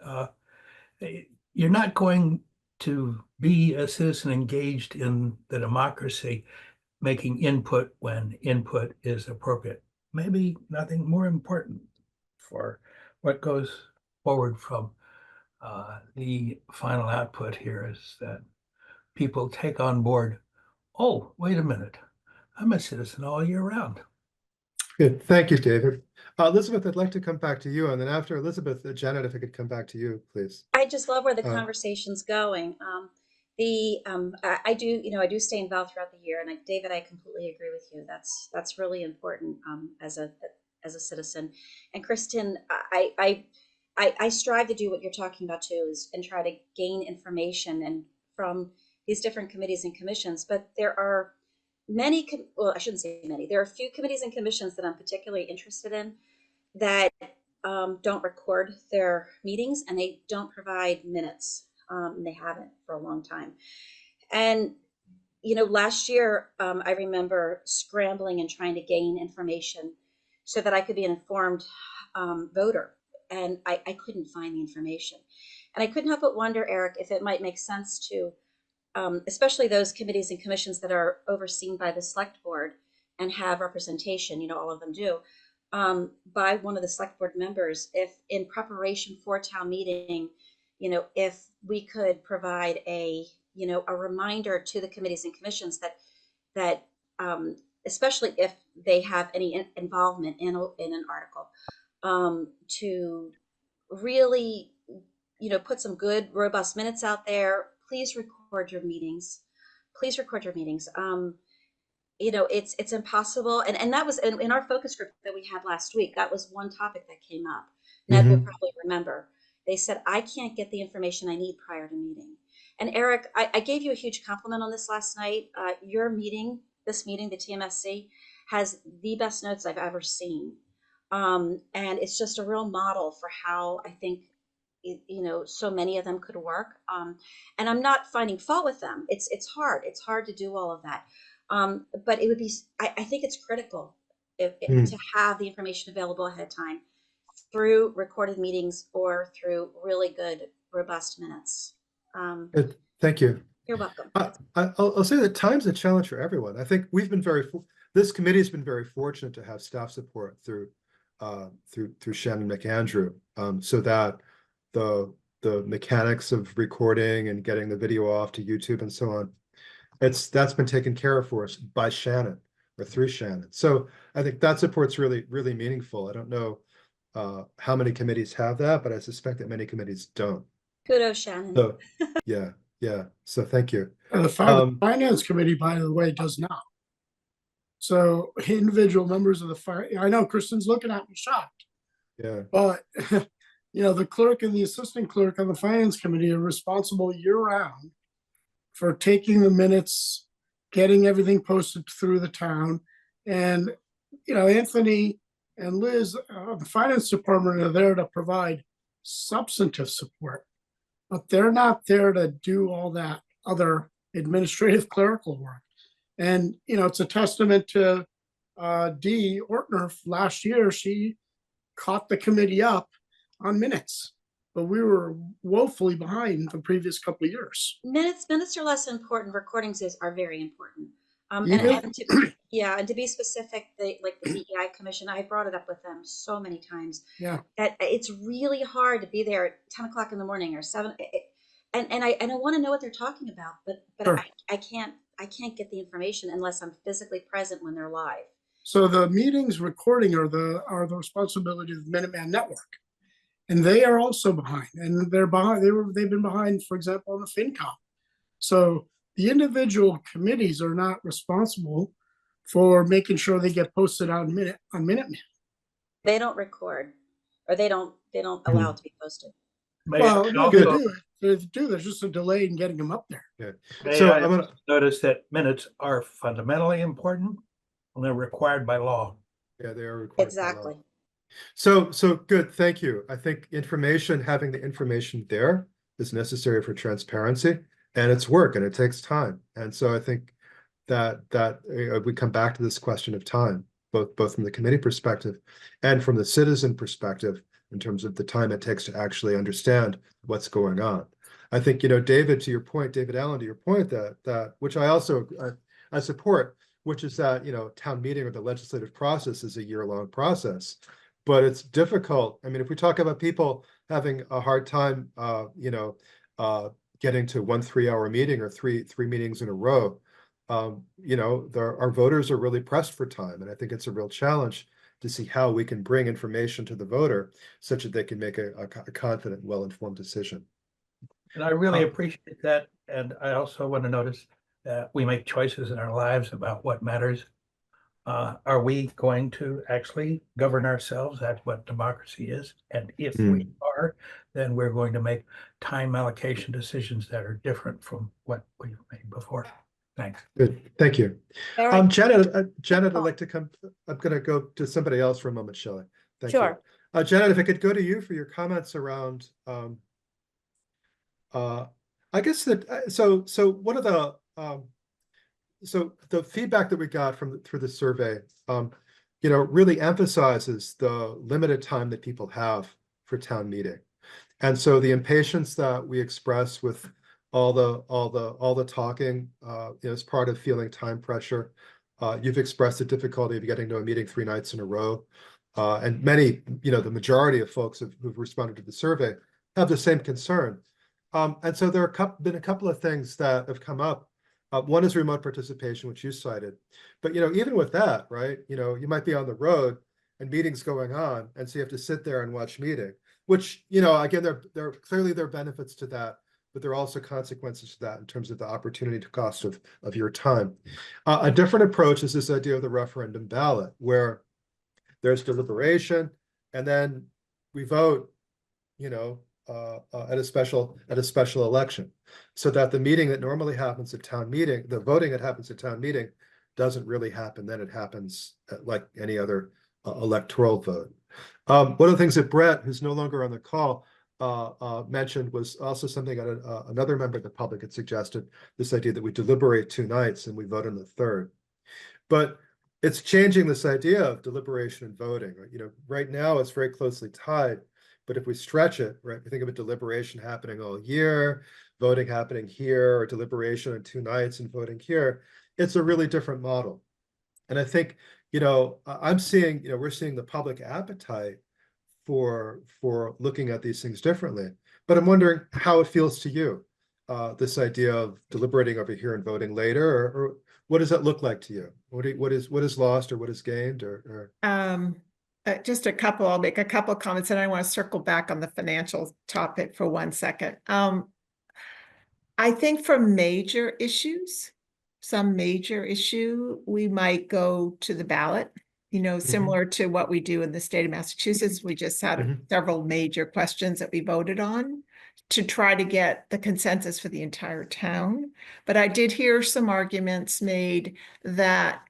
Speaker 9: You're not going to be a citizen engaged in the democracy, making input when input is appropriate. Maybe nothing more important for what goes forward from the final output here is that people take on board, oh, wait a minute, I'm a citizen all year round.
Speaker 1: Good, thank you, David. Elizabeth, I'd like to come back to you, and then after Elizabeth, Janet, if I could come back to you, please.
Speaker 6: I just love where the conversation's going. I do stay involved throughout the year, and David, I completely agree with you. That's really important as a citizen. And Kristen, I strive to do what you're talking about too, and try to gain information and from these different committees and commissions. But there are many, well, I shouldn't say many. There are a few committees and commissions that I'm particularly interested in that don't record their meetings, and they don't provide minutes. They haven't for a long time. And, last year, I remember scrambling and trying to gain information so that I could be an informed voter. And I couldn't find the information. And I couldn't help but wonder, Eric, if it might make sense to, especially those committees and commissions that are overseen by the select board and have representation, all of them do, by one of the select board members, if in preparation for town meeting, if we could provide a reminder to the committees and commissions that especially if they have any involvement in an article, to really, put some good, robust minutes out there. Please record your meetings. Please record your meetings. It's impossible. And that was in our focus group that we had last week. That was one topic that came up. Ned will probably remember. They said, I can't get the information I need prior to meeting. And Eric, I gave you a huge compliment on this last night. Your meeting, the TMSC, has the best notes I've ever seen. And it's just a real model for how I think, so many of them could work. And I'm not finding fault with them. It's hard. It's hard to do all of that. But it would be, I think it's critical to have the information available ahead of time through recorded meetings or through really good, robust minutes.
Speaker 1: Thank you.
Speaker 6: You're welcome.
Speaker 1: I'll say that time's a challenge for everyone. I think we've been this committee has been very fortunate to have staff support through Shannon McAndrew, so that the mechanics of recording and getting the video off to YouTube and so on, that's been taken care of for us by Shannon or through Shannon. So I think that support's really, really meaningful. I don't know how many committees have that, but I suspect that many committees don't.
Speaker 6: Kudos, Shannon.
Speaker 1: So yeah. So thank you.
Speaker 5: And the finance committee, by the way, does not. So individual members of I know Kristen's looking at me shocked.
Speaker 1: Yeah.
Speaker 5: But the clerk and the assistant clerk on the finance committee are responsible year-round for taking the minutes, getting everything posted through the town. And, Anthony and Liz, the finance department, are there to provide substantive support, but they're not there to do all that other administrative clerical work. And, it's a testament to Dee Ortner. Last year, she caught the committee up on minutes, but we were woefully behind the previous couple of years.
Speaker 6: Minutes are less important. Recordings are very important. And to be specific, like the DEI commission, I brought it up with them so many times.
Speaker 5: Yeah,
Speaker 6: that it's really hard to be there at 10 o'clock in the morning or 7. And I want to know what they're talking about, but
Speaker 5: Sure.
Speaker 6: I can't get the information unless I'm physically present when they're live.
Speaker 5: So the meetings recording are the responsibility of the Minuteman Network, and they are also behind. And they're behind. They've been behind, for example, on the FinCom. So the individual committees are not responsible for making sure they get posted on Minuteman.
Speaker 6: They don't record, or they don't allow it to be posted.
Speaker 9: May
Speaker 5: Well,
Speaker 9: I
Speaker 5: no, they
Speaker 9: also-
Speaker 5: do. They do. There's just a delay in getting them up there.
Speaker 9: may
Speaker 1: So
Speaker 9: I
Speaker 1: I'm gonna,
Speaker 9: notice that minutes are fundamentally important and they're required by law.
Speaker 1: yeah, they are required by law.
Speaker 6: Exactly.
Speaker 1: So good, thank you. I think having the information there is necessary for transparency, and it's work and it takes time. And so I think that we come back to this question of time, both from the committee perspective and from the citizen perspective, in terms of the time it takes to actually understand what's going on. I think, David, to your point, David Allen, to your point, that which I also I support, which is that, town meeting or the legislative process is a year-long process. But it's difficult. I mean, if we talk about people having a hard time, getting to 1 3-hour meeting or three meetings in a row, our voters are really pressed for time. And I think it's a real challenge to see how we can bring information to the voter such that they can make a confident, well-informed decision.
Speaker 9: And I really appreciate that. And I also want to notice that we make choices in our lives about what matters. Are we going to actually govern ourselves? That's what democracy is. And if we are, then we're going to make time allocation decisions that are different from what we've made before. Thanks.
Speaker 1: Good, thank you.
Speaker 6: Eric,
Speaker 1: Janet, I'd like to come, I'm gonna go to somebody else for a moment, Shelley. Thank you.
Speaker 3: Sure.
Speaker 1: Janet, if I could go to you for your comments around, I guess that, so one of the, so the feedback that we got through the survey, really emphasizes the limited time that people have for town meeting. And so the impatience that we express with all the talking, is part of feeling time pressure. You've expressed the difficulty of getting to a meeting 3 nights in a row. And many, the majority of folks who've responded to the survey have the same concern. And so there have been a couple of things that have come up. One is remote participation, which you cited. But, even with that, right, you might be on the road and meetings going on, and so you have to sit there and watch meeting, which, again, there clearly there are benefits to that, but there are also consequences to that in terms of the opportunity to cost of your time. A different approach is this idea of the referendum ballot, where there's deliberation, and then we vote, at a special election, so that the meeting that normally happens at town meeting, the voting that happens at town meeting, doesn't really happen. Then it happens like any other electoral vote. One of the things that Brett, who's no longer on the call, mentioned was also something that another member of the public had suggested, this idea that we deliberate 2 nights and we vote on the 3rd. But it's changing this idea of deliberation and voting. Right now it's very closely tied, but if we stretch it, right, we think of a deliberation happening all year, voting happening here, or deliberation on 2 nights and voting here, it's a really different model. And I think, I'm seeing, we're seeing the public appetite for looking at these things differently. But I'm wondering how it feels to you, this idea of deliberating over here and voting later, or what does that look like to you? What is lost or what is gained, or?
Speaker 2: I'll make a couple of comments, and I want to circle back on the financial topic for 1 second. I think for major issues, some major issue, we might go to the ballot, similar to what we do in the state of Massachusetts. We just had several major questions that we voted on to try to get the consensus for the entire town. But I did hear some arguments made that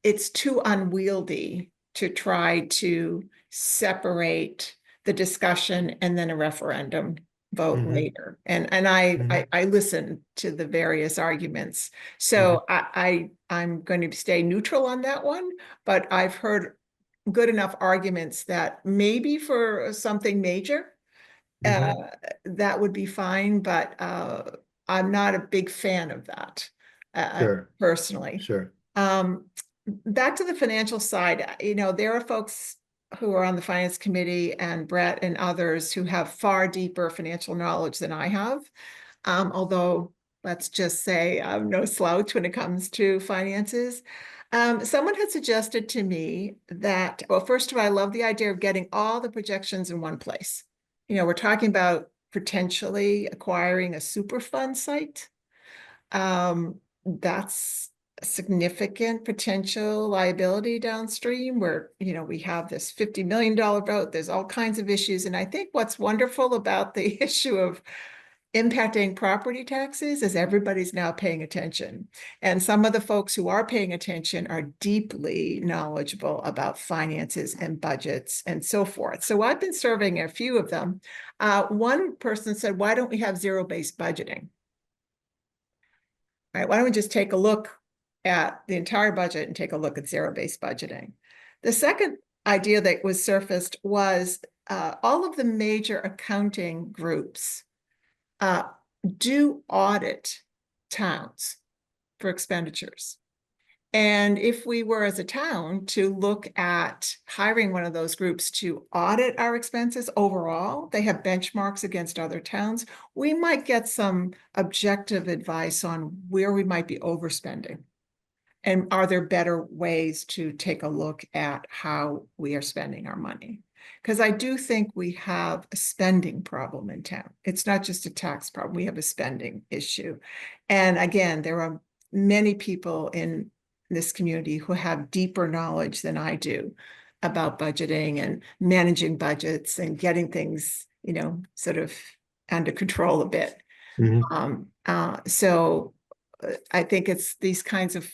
Speaker 2: it's too unwieldy to try to separate the discussion and then a referendum vote later. And I listened to the various arguments. So I'm going to stay neutral on that one, but I've heard good enough arguments that maybe for something major, that would be fine, but I'm not a big fan of that, personally.
Speaker 1: Sure.
Speaker 2: Back to the financial side, there are folks who are on the finance committee, and Brett and others, who have far deeper financial knowledge than I have. Although, let's just say I'm no slouch when it comes to finances. Someone had suggested to me that, well, first of all, I love the idea of getting all the projections in one place. We're talking about potentially acquiring a Superfund site. That's significant potential liability downstream where, you know, we have this $50 million vote, there's all kinds of issues. And I think what's wonderful about the issue of impacting property taxes is everybody's now paying attention. And some of the folks who are paying attention are deeply knowledgeable about finances and budgets and so forth. So I've been serving a few of them. One person said, why don't we have zero-based budgeting? All right, why don't we just take a look at the entire budget and take a look at zero-based budgeting? The second idea that was surfaced was all of the major accounting groups do audit towns for expenditures. And if we were as a town to look at hiring one of those groups to audit our expenses overall, they have benchmarks against other towns, we might get some objective advice on where we might be overspending. And are there better ways to take a look at how we are spending our money? Because I do think we have a spending problem in town. It's not just a tax problem, we have a spending issue. And again, there are many people in this community who have deeper knowledge than I do about budgeting and managing budgets and getting things, you know, sort of under control a bit. So I think it's these kinds of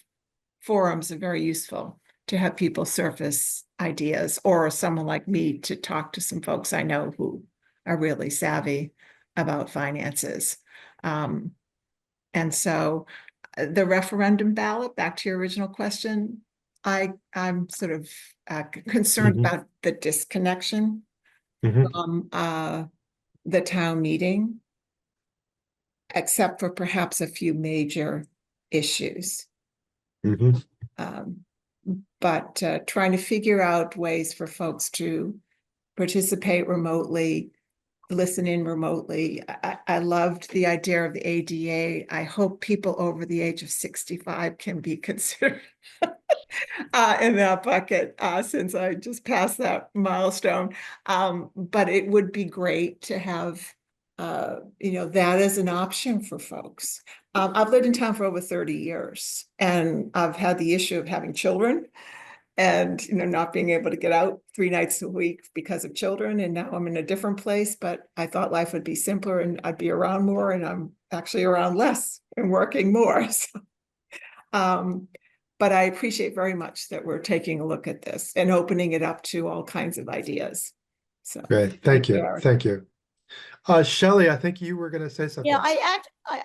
Speaker 2: forums are very useful to have people surface ideas, or someone like me to talk to some folks I know who are really savvy about finances. And so the referendum ballot, back to your original question, I'm sort of concerned about the disconnection from the town meeting, except for perhaps a few major issues. But trying to figure out ways for folks to participate remotely, listen in remotely. I loved the idea of the ADA. I hope people over the age of 65 can be considered in that bucket, since I just passed that milestone. But it would be great to have, you know, that as an option for folks. I've lived in town for over 30 years, and I've had the issue of having children and, you know, not being able to get out 3 nights a week because of children. And now I'm in a different place, but I thought life would be simpler and I'd be around more, and I'm actually around less and working more. So, but I appreciate very much that we're taking a look at this and opening it up to all kinds of ideas. So
Speaker 1: Great, thank you, thank you. Shelley, I think you were going to say something.
Speaker 3: Yeah,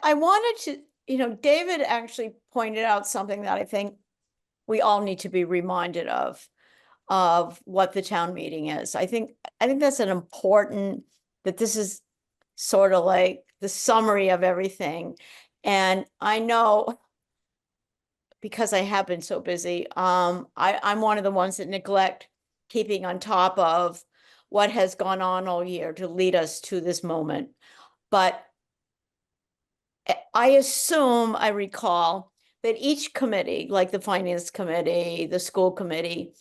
Speaker 3: I wanted to, you know, David actually pointed out something that I think we all need to be reminded of what the town meeting is. I think that's an important, that this is sort of like the summary of everything. And I know, because I have been so busy, I'm one of the ones that neglect keeping on top of what has gone on all year to lead us to this moment. But I assume I recall that each committee, like the finance committee, the school committee,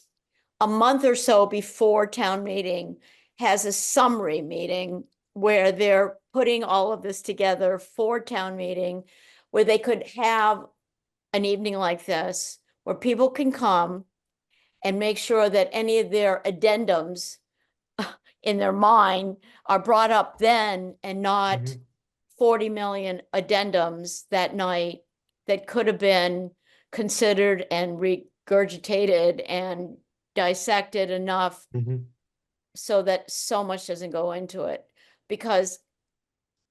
Speaker 3: a month or so before town meeting has a summary meeting where they're putting all of this together for town meeting, where they could have an evening like this, where people can come and make sure that any of their addendums in their mind are brought up then, and not 40 million addendums that night that could have been considered and regurgitated and dissected enough so that so much doesn't go into it, because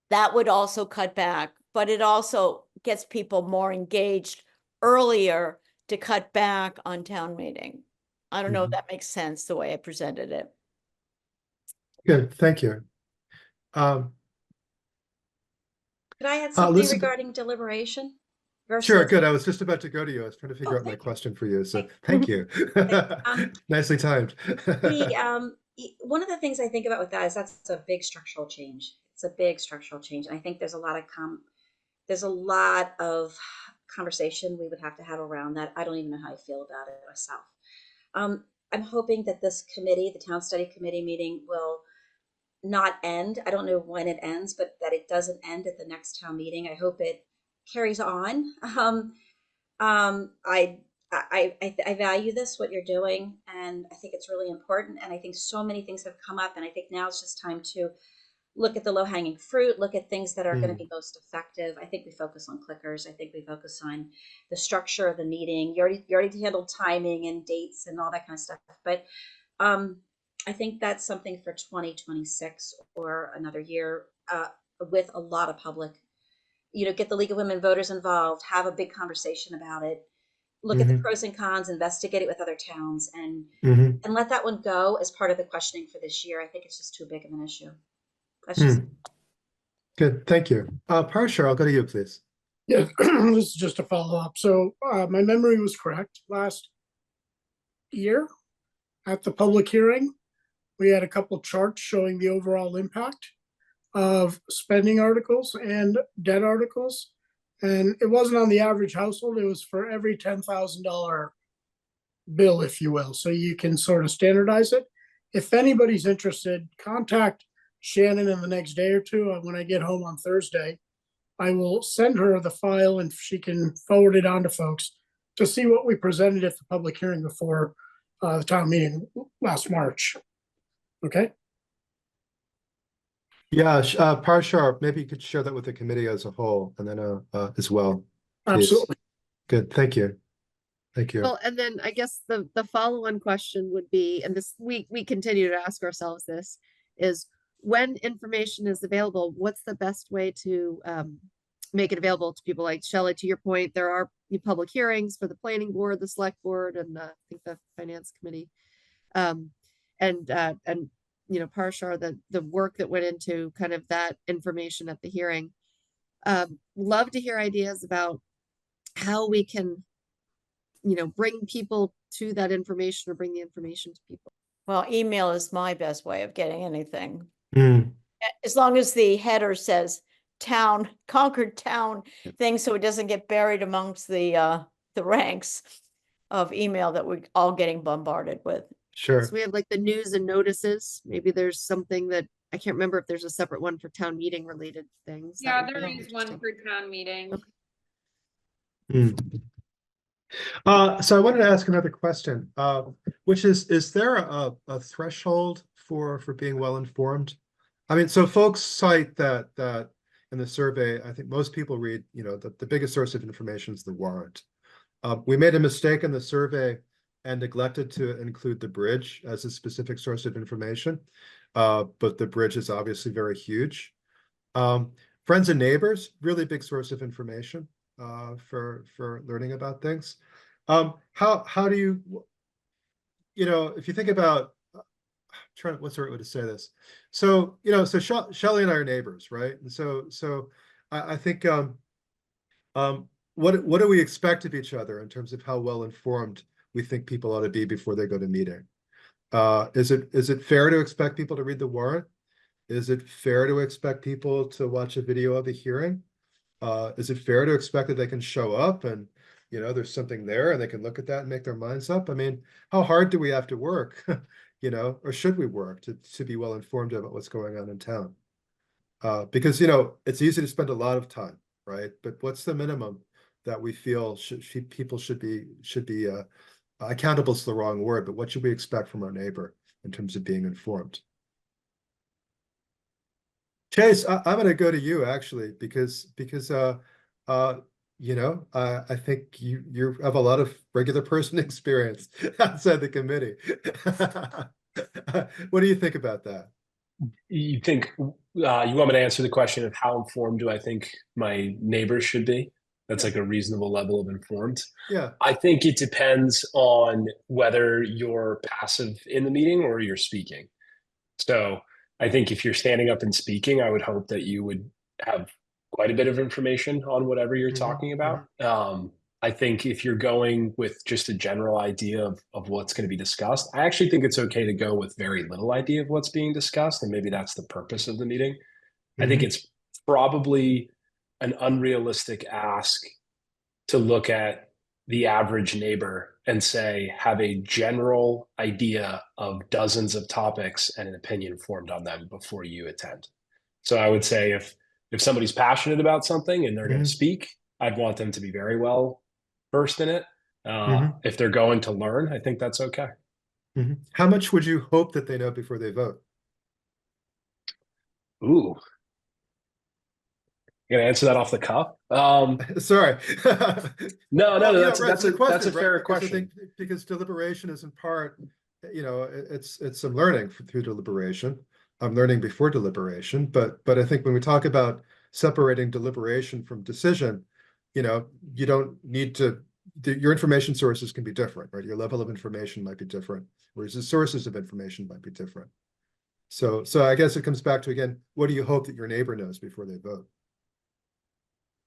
Speaker 3: that would also cut back, but it also gets people more engaged earlier to cut back on town meeting. I don't know if that makes sense the way I presented it.
Speaker 1: Good, thank you.
Speaker 6: Could I add something
Speaker 1: Elizabeth,
Speaker 6: regarding deliberation?
Speaker 1: Sure, good. I was just about to go to you. I was trying to figure out my question for you, so thank you. Nicely timed.
Speaker 6: One of the things I think about with that is that's a big structural change. It's a big structural change, and I think there's a lot of conversation we would have to have around that. I don't even know how I feel about it myself. I'm hoping that this committee, the town study committee meeting, will not end. I don't know when it ends, but that it doesn't end at the next town meeting. I hope it carries on. I value this, what you're doing, and I think it's really important. And I think so many things have come up, and I think now it's just time to look at the low hanging fruit, look at things that are going to be most effective. I think we focus on clickers. I think we focus on the structure of the meeting. You already handled timing and dates and all that kind of stuff. But I think that's something for 2026 or another year, with a lot of public, get the League of Women Voters involved, have a big conversation about it, look at the pros and cons, investigate it with other towns, and let that one go as part of the questioning for this year. I think it's just too big of an issue. That's just
Speaker 1: Good, thank you. Parshar, I'll go to you, please.
Speaker 5: Yeah, this is just a follow-up. So my memory was correct. Last year at the public hearing, we had a couple charts showing the overall impact of spending articles and debt articles. And it wasn't on the average household, it was for every $10,000 bill, if you will. So you can sort of standardize it. If anybody's interested, contact Shannon in the next day or two. When I get home on Thursday, I will send her the file and she can forward it on to folks to see what we presented at the public hearing before the town meeting last March. Okay?
Speaker 1: Yeah, Parshar, maybe you could share that with the committee as a whole and then as well. Please.
Speaker 5: Absolutely.
Speaker 1: Good, thank you. Thank you.
Speaker 8: Well, and then I guess the follow-on question would be, and this we continue to ask ourselves this, is when information is available, what's the best way to make it available to people? Like Shelley, to your point, there are public hearings for the planning board, the select board, and I think the finance committee. And Parshar, the work that went into kind of that information at the hearing. Love to hear ideas about how we can, bring people to that information or bring the information to people.
Speaker 3: Well, email is my best way of getting anything.
Speaker 1: Mm.
Speaker 3: As long as the header says town, Concord town thing, so it doesn't get buried amongst the ranks of email that we're all getting bombarded with.
Speaker 1: Sure.
Speaker 8: So we have like the news and notices. Maybe there's something that I can't remember if there's a separate one for town meeting related things.
Speaker 10: Yeah, there is one for town meeting.
Speaker 1: Okay. So I wanted to ask another question, which is there a threshold for being well informed? I mean, so folks cite that in the survey, I think most people read, the biggest source of information is the warrant. We made a mistake in the survey and neglected to include the bridge as a specific source of information, but the bridge is obviously very huge. Friends and neighbors, really big source of information for learning about things. How do you, if you think about, what's the right way to say this? So, so Shelley and I are neighbors, right? And so I think, what do we expect of each other in terms of how well informed we think people ought to be before they go to meeting? Is it fair to expect people to read the warrant? Is it fair to expect people to watch a video of a hearing? Is it fair to expect that they can show up and, there's something there and they can look at that and make their minds up? I mean, how hard do we have to work, or should we work to be well informed about what's going on in town? Because, it's easy to spend a lot of time, right? But what's the minimum that we feel people should be accountable is the wrong word, but what should we expect from our neighbor in terms of being informed? Chase, I'm going to go to you actually, because I think you have a lot of regular person experience outside the committee. What do you think about that?
Speaker 11: You think you want me to answer the question of how informed do I think my neighbors should be? That's like a reasonable level of informed.
Speaker 1: Yeah.
Speaker 11: I think it depends on whether you're passive in the meeting or you're speaking. So I think if you're standing up and speaking, I would hope that you would have quite a bit of information on whatever you're talking about. I think if you're going with just a general idea of what's going to be discussed, I actually think it's okay to go with very little idea of what's being discussed. And maybe that's the purpose of the meeting. I think it's probably an unrealistic ask to look at the average neighbor and say, have a general idea of dozens of topics and an opinion formed on them before you attend. So I would say if somebody's passionate about something and they're going to speak, I'd want them to be very well versed in it. If they're going to learn, I think that's okay.
Speaker 1: How much would you hope that they know before they vote?
Speaker 11: Ooh. Gonna answer that off the cuff.
Speaker 1: Sorry.
Speaker 11: No,
Speaker 1: Well, you know,
Speaker 11: that's
Speaker 1: right, it's a
Speaker 11: that's a
Speaker 1: question, right?
Speaker 11: fair
Speaker 1: Because I
Speaker 11: question.
Speaker 1: think because deliberation is in part, you know, it's some learning through deliberation. I'm learning before deliberation, but I think when we talk about separating deliberation from decision, you know, you don't need to. Your information sources can be different, right? Your level of information might be different, whereas the sources of information might be different. So I guess it comes back to, again, what do you hope that your neighbor knows before they vote?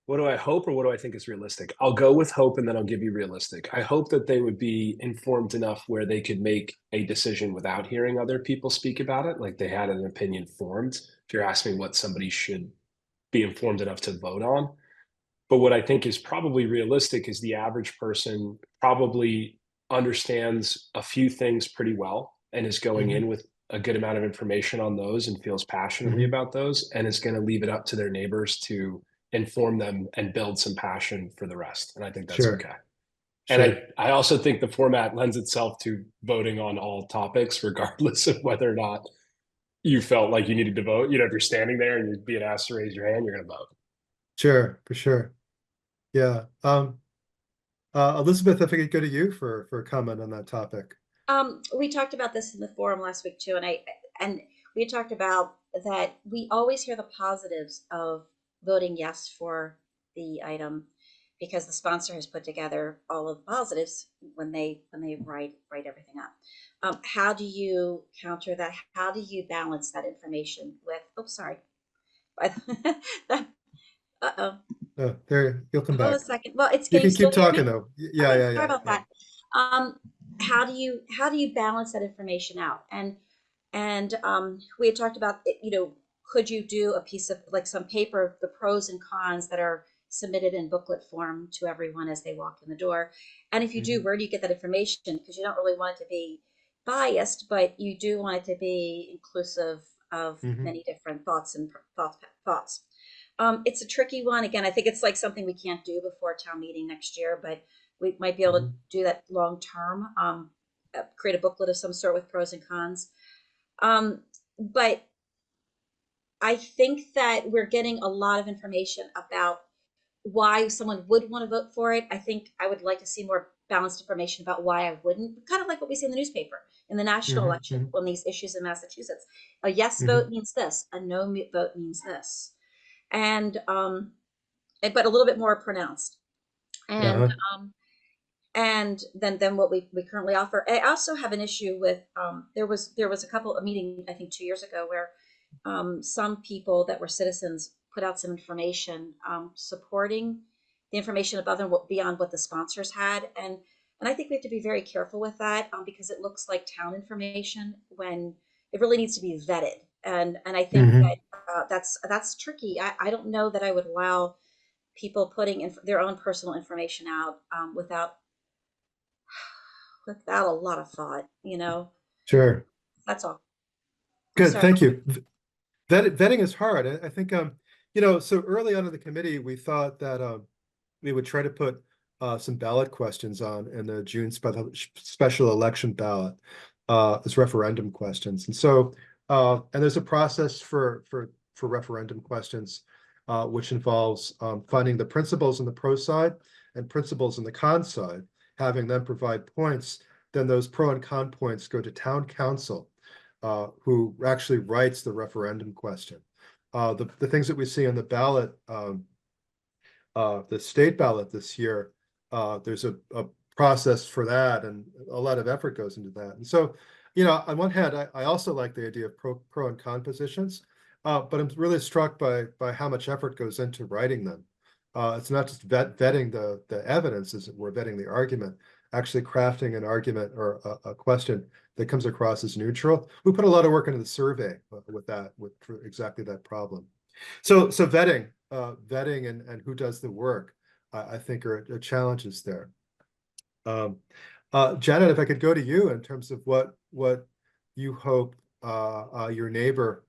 Speaker 11: What do I hope, or what do I think is realistic? I'll go with hope, and then I'll give you realistic. I hope that they would be informed enough where they could make a decision without hearing other people speak about it, like they had an opinion formed. If you're asking what somebody should be informed enough to vote on. But what I think is probably realistic is the average person probably understands a few things pretty well and is going in with a good amount of information on those and feels passionately about those, and is going to leave it up to their neighbors to inform them and build some passion for the rest. And I think that's
Speaker 1: Sure.
Speaker 11: okay. And I also think the format lends itself to voting on all topics, regardless of whether or not you felt like you needed to vote. You know, if you're standing there and you're being asked to raise your hand, you're going to vote.
Speaker 1: Sure, for sure. Yeah. Elizabeth, if I could go to you for a comment on that topic.
Speaker 6: We talked about this in the forum last week too, and we talked about that we always hear the positives of voting yes for the item because the sponsor has put together all of the positives when they write everything up. How do you counter that? How do you balance that information with? Oh, sorry. Uh-oh.
Speaker 1: Oh, there, you'll come
Speaker 6: Hold
Speaker 1: back.
Speaker 6: a second. Well,
Speaker 1: You
Speaker 6: can you
Speaker 1: can
Speaker 6: still
Speaker 1: keep
Speaker 6: hear me?
Speaker 1: talking though. Yeah,
Speaker 6: Okay,
Speaker 1: yeah.
Speaker 6: sorry about that. How do you balance that information out? And we had talked about, you know, could you do a piece of like some paper, the pros and cons that are submitted in booklet form to everyone as they walk in the door? And if you do, where do you get that information? Because you don't really want it to be biased, but you do want it to be inclusive of many different thoughts and thoughts. It's a tricky one. Again, I think it's like something we can't do before town meeting next year, but we might be able to do that long term. Create a booklet of some sort with pros and cons. But I think that we're getting a lot of information about why someone would want to vote for it. I think I would like to see more balanced information about why I wouldn't, kind of like what we see in the newspaper in the national election on these issues in Massachusetts. A yes vote means this, a no vote means this. And but a little bit more pronounced. And and then what we currently offer. I also have an issue with there was a meeting I think 2 years ago where some people that were citizens put out some information supporting the information above and beyond what the sponsors had, and I think we have to be very careful with that because it looks like town information when it really needs to be vetted, and I think that that's tricky. I don't know that I would allow people putting their own personal information out without a lot of thought, you know.
Speaker 1: Sure.
Speaker 6: That's all.
Speaker 1: Good, thank you. Vetting is hard. I think, you know, so early on in the committee, we thought that we would try to put some ballot questions on in the June special election ballot as referendum questions. And so, and there's a process for referendum questions, which involves finding the principles on the pro side and principles on the con side, having them provide points. Then those pro and con points go to town council, who actually writes the referendum question. The things that we see on the ballot, the state ballot this year, there's a process for that, and a lot of effort goes into that. And so, you know, on one hand, I also like the idea of pro and con positions, but I'm really struck by how much effort goes into writing them. It's not just vetting the evidence, as we're vetting the argument, actually crafting an argument or a question that comes across as neutral. We put a lot of work into the survey with exactly that problem. So vetting and who does the work, I think are challenges there. Janet, if I could go to you in terms of what you hope your neighbor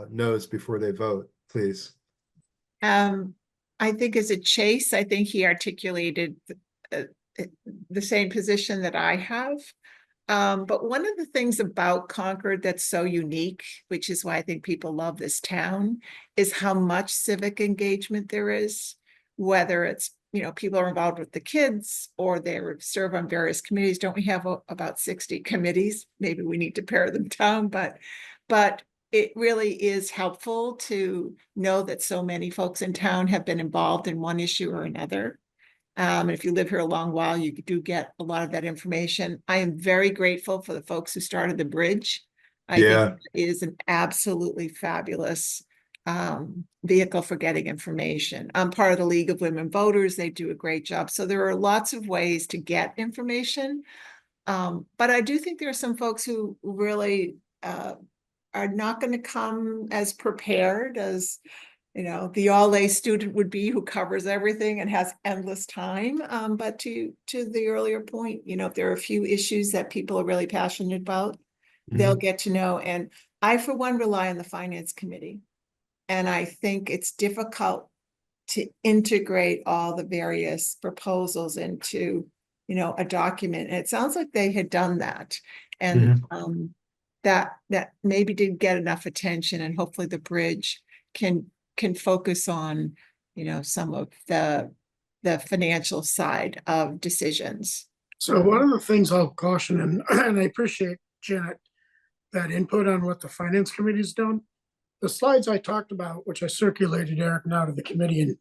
Speaker 1: knows before they vote, please.
Speaker 2: I think as a Chase, I think he articulated uh, the same position that I have. But one of the things about Concord that's so unique, which is why I think people love this town, is how much civic engagement there is, whether it's, people are involved with the kids or they serve on various committees. Don't we have about 60 committees? Maybe we need to pare them down, but it really is helpful to know that so many folks in town have been involved in one issue or another. And if you live here a long while, you do get a lot of that information. I am very grateful for the folks who started the bridge. I think it is an absolutely fabulous vehicle for getting information. I'm part of the League of Women Voters. They do a great job. So there are lots of ways to get information. But I do think there are some folks who really are not going to come as prepared as the all-A student would be, who covers everything and has endless time. But to the earlier point, if there are a few issues that people are really passionate about, they'll get to know. And I, for one, rely on the Finance Committee. And I think it's difficult to integrate all the various proposals into, a document. And it sounds like they had done that. And that maybe didn't get enough attention, and hopefully the bridge can focus on, some of the financial side of decisions.
Speaker 5: So one of the things I'll caution, and I appreciate, Janet, that input on what the Finance Committee's done. The slides I talked about, which I circulated, Eric, now to the committee, and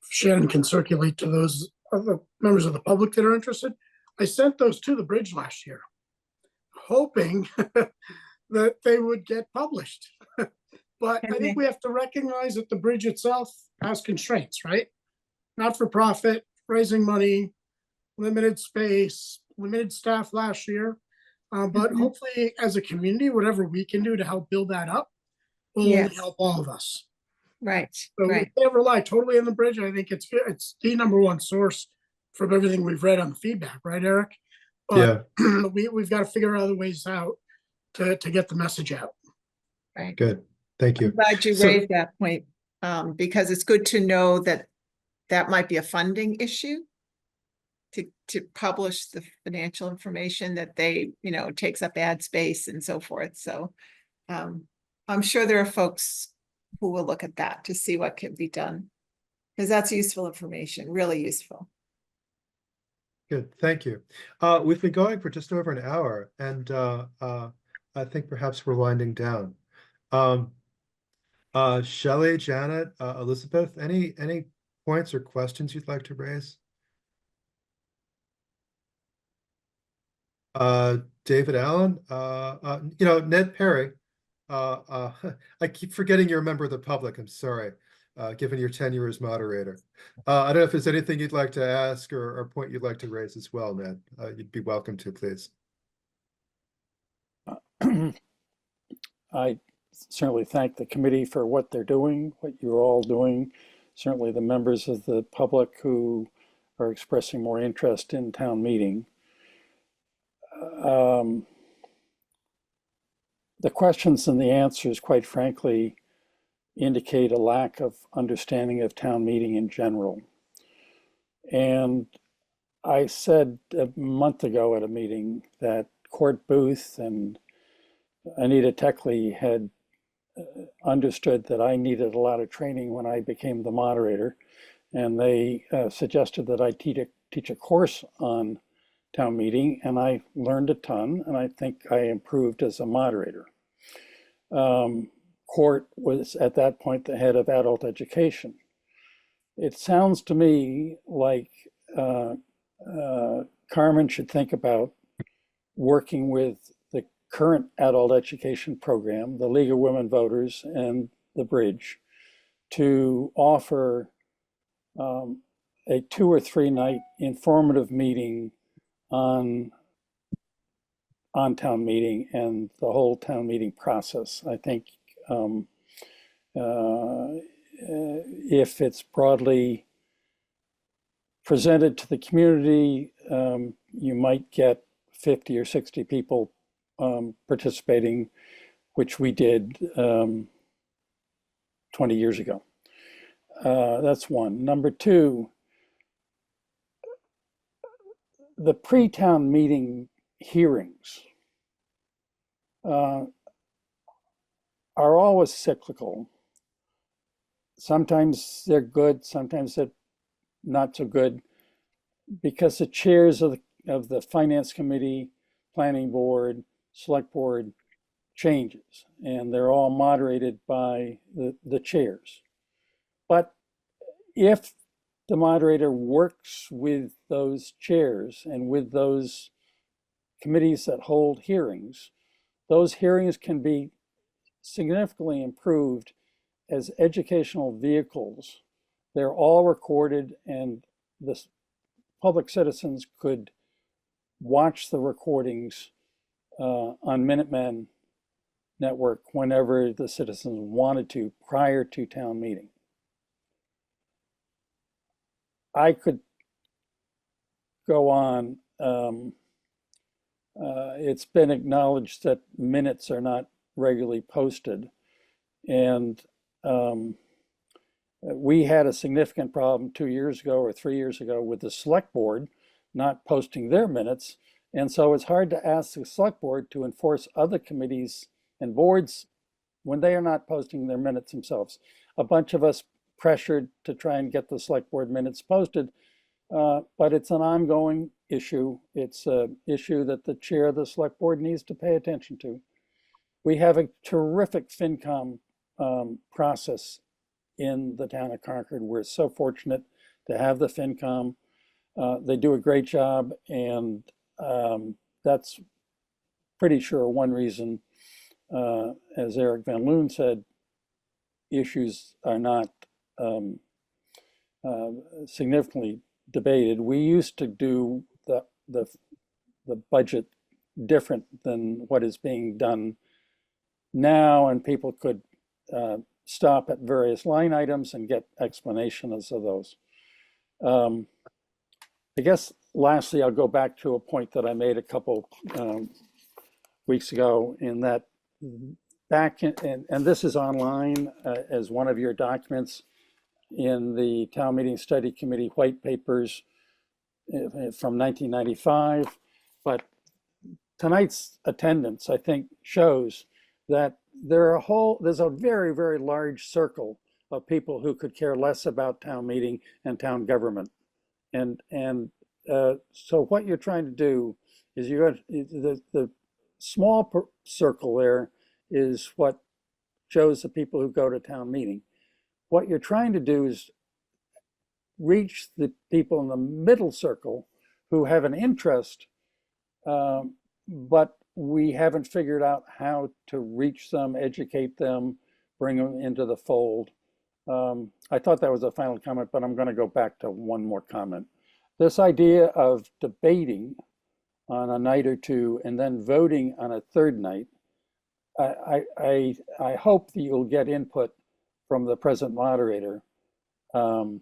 Speaker 5: Shannon can circulate to those other members of the public that are interested. I sent those to the bridge last year, hoping that they would get published. But I think we have to recognize that the bridge itself has constraints, right? Not for profit, raising money, limited space, limited staff last year. But hopefully as a community, whatever we can do to help build that up will only help all of us.
Speaker 2: Right.
Speaker 5: So we can't rely totally on the bridge. I think it's the number one source from everything we've read on the feedback, right, Eric? But we've got to figure other ways out to get the message out.
Speaker 2: Right.
Speaker 1: Good. Thank you.
Speaker 2: I'm glad you raised that point, because it's good to know that that might be a funding issue to publish the financial information that they, takes up ad space and so forth. So I'm sure there are folks who will look at that to see what can be done, because that's useful information, really useful.
Speaker 1: Good. Thank you. We've been going for just over an hour, and I think perhaps we're winding down. Shelley, Janet, Elizabeth, any points or questions you'd like to raise? David Allen, Ned Perry, I keep forgetting you're a member of the public. I'm sorry, given your tenure as moderator. I don't know if there's anything you'd like to ask or point you'd like to raise as well, Ned. You'd be welcome to, please.
Speaker 12: I certainly thank the committee for what they're doing, what you're all doing. Certainly the members of the public who are expressing more interest in town meeting. The questions and the answers, quite frankly, indicate a lack of understanding of town meeting in general. And I said a month ago at a meeting that Court Booth and Anita Techley had understood that I needed a lot of training when I became the moderator, and they suggested that I teach a course on town meeting, and I learned a ton, and I think I improved as a moderator. Court was at that point the head of adult education. It sounds to me like Carmen should think about working with the current adult education program, the League of Women Voters and the Bridge, to offer a 2 or 3 night informative meeting on town meeting and the whole town meeting process. I think if it's broadly presented to the community, you might get 50 or 60 people participating, which we did 20 years ago. That's one. Number two, the pre-town meeting hearings are always cyclical. Sometimes they're good, sometimes they're not so good, because the chairs of the finance committee, planning board, select board changes, and they're all moderated by the chairs. But if the moderator works with those chairs and with those committees that hold hearings, those hearings can be significantly improved as educational vehicles. They're all recorded, and the public citizens could watch the recordings on Minuteman Network whenever the citizens wanted to prior to town meeting. I could go on. It's been acknowledged that minutes are not regularly posted, and we had a significant problem 2 years ago or 3 years ago with the select board not posting their minutes. And so it's hard to ask the select board to enforce other committees and boards when they are not posting their minutes themselves. A bunch of us pressured to try and get the select board minutes posted, but it's an ongoing issue. It's an issue that the chair of the select board needs to pay attention to. We have a terrific FinCom process in the town of Concord. We're so fortunate to have the FinCom. They do a great job, and that's pretty sure one reason, as Eric Van Loon said, issues are not significantly debated. We used to do the budget different than what is being done now, and people could stop at various line items and get explanations of those. I guess lastly, I'll go back to a point that I made a couple weeks ago, in that back in, and this is online as one of your documents in the Town Meeting Study Committee white papers from 1995. But tonight's attendance, I think, shows that there's a very, very large circle of people who could care less about town meeting and town government. And so what you're trying to do is the small circle there is what shows the people who go to town meeting. What you're trying to do is reach the people in the middle circle who have an interest, but we haven't figured out how to reach them, educate them, bring them into the fold. I thought that was a final comment, but I'm going to go back to one more comment. This idea of debating on a night or two and then voting on a third night, I hope that you'll get input from the present moderator on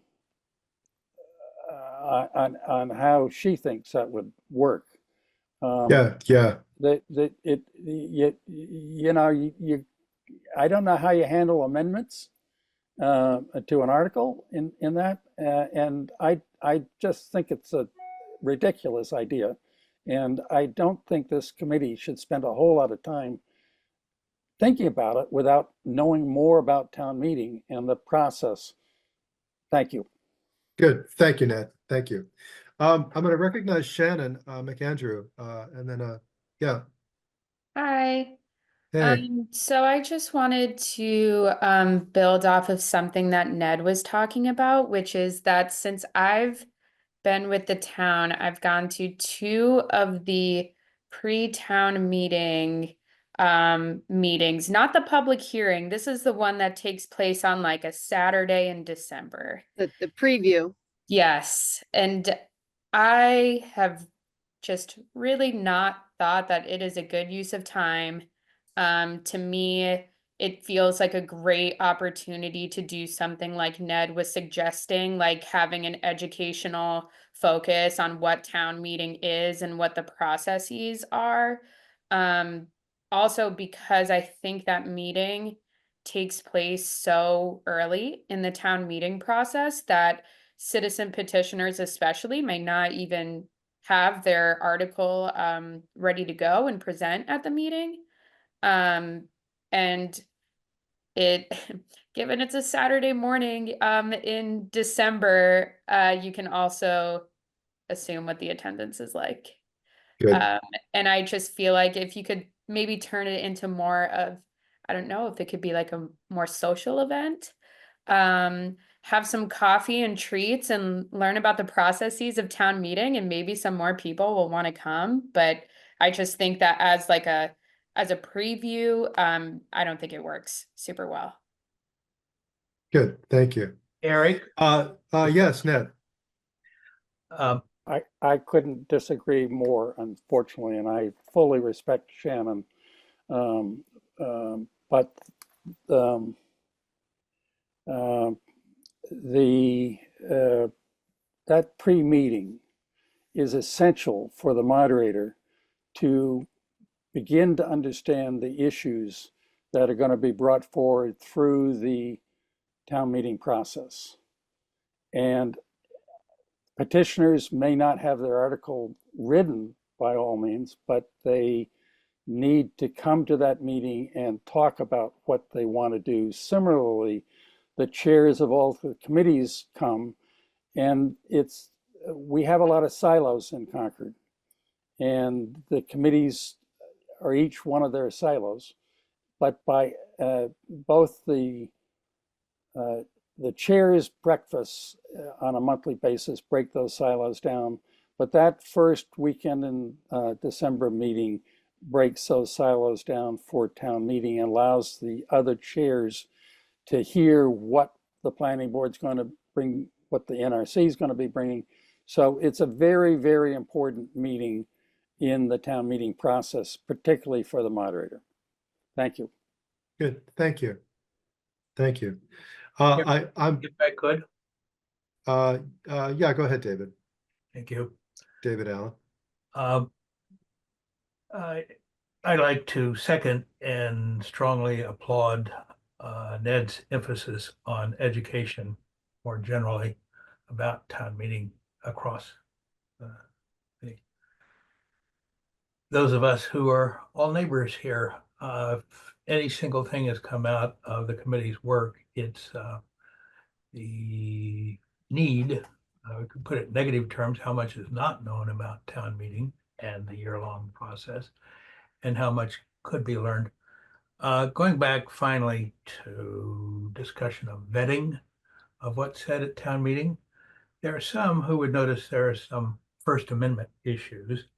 Speaker 12: how she thinks that would work.
Speaker 1: Yeah.
Speaker 12: I don't know how you handle amendments to an article in that, and I just think it's a ridiculous idea, and I don't think this committee should spend a whole lot of time thinking about it without knowing more about town meeting and the process. Thank you.
Speaker 1: Good. Thank you, Ned. Thank you. I'm going to recognize Shannon McAndrew, and then yeah.
Speaker 10: Hi.
Speaker 1: Hey.
Speaker 10: So I just wanted to build off of something that Ned was talking about, which is that since I've been with the town, I've gone to 2 of the pre-town meeting meetings, not the public hearing. This is the one that takes place on like a Saturday in December.
Speaker 8: The preview.
Speaker 10: Yes, and I have just really not thought that it is a good use of time. To me, it feels like a great opportunity to do something like Ned was suggesting, like having an educational focus on what town meeting is and what the processes are. Also, because I think that meeting takes place so early in the town meeting process that citizen petitioners especially may not even have their article ready to go and present at the meeting. And it, given it's a Saturday morning in December, you can also assume what the attendance is like.
Speaker 1: Good.
Speaker 10: And I just feel like if you could maybe turn it into more of, I don't know, if it could be like a more social event, have some coffee and treats and learn about the processes of town meeting, and maybe some more people will want to come. But I just think that as like as a preview, I don't think it works super well.
Speaker 1: Good, thank you.
Speaker 9: Eric,
Speaker 1: Yes, Ned.
Speaker 12: I couldn't disagree more, unfortunately, and I fully respect Shannon. But that pre-meeting is essential for the moderator to begin to understand the issues that are going to be brought forward through the town meeting process. And petitioners may not have their article written by all means, but they need to come to that meeting and talk about what they want to do. Similarly, the chairs of all the committees come, and we have a lot of silos in Concord, and the committees are each one of their silos, but by both the chairs' breakfasts on a monthly basis break those silos down, but that first weekend in December meeting breaks those silos down for town meeting and allows the other chairs to hear what the planning board's going to bring, what the NRC is going to be bringing. So it's a very, very important meeting in the town meeting process, particularly for the moderator. Thank you.
Speaker 1: Good, thank you. Thank you.
Speaker 9: If I could.
Speaker 1: Yeah, go ahead, David.
Speaker 9: Thank you.
Speaker 1: David Allen.
Speaker 9: I'd like to second and strongly applaud Ned's emphasis on education more generally about town meeting across those of us who are all neighbors here. If any single thing has come out of the committee's work, it's the need, we could put it in negative terms, how much is not known about town meeting and the year-long process, and how much could be learned. Going back finally to discussion of vetting of what's said at town meeting, there are some who would notice there are some First Amendment issues,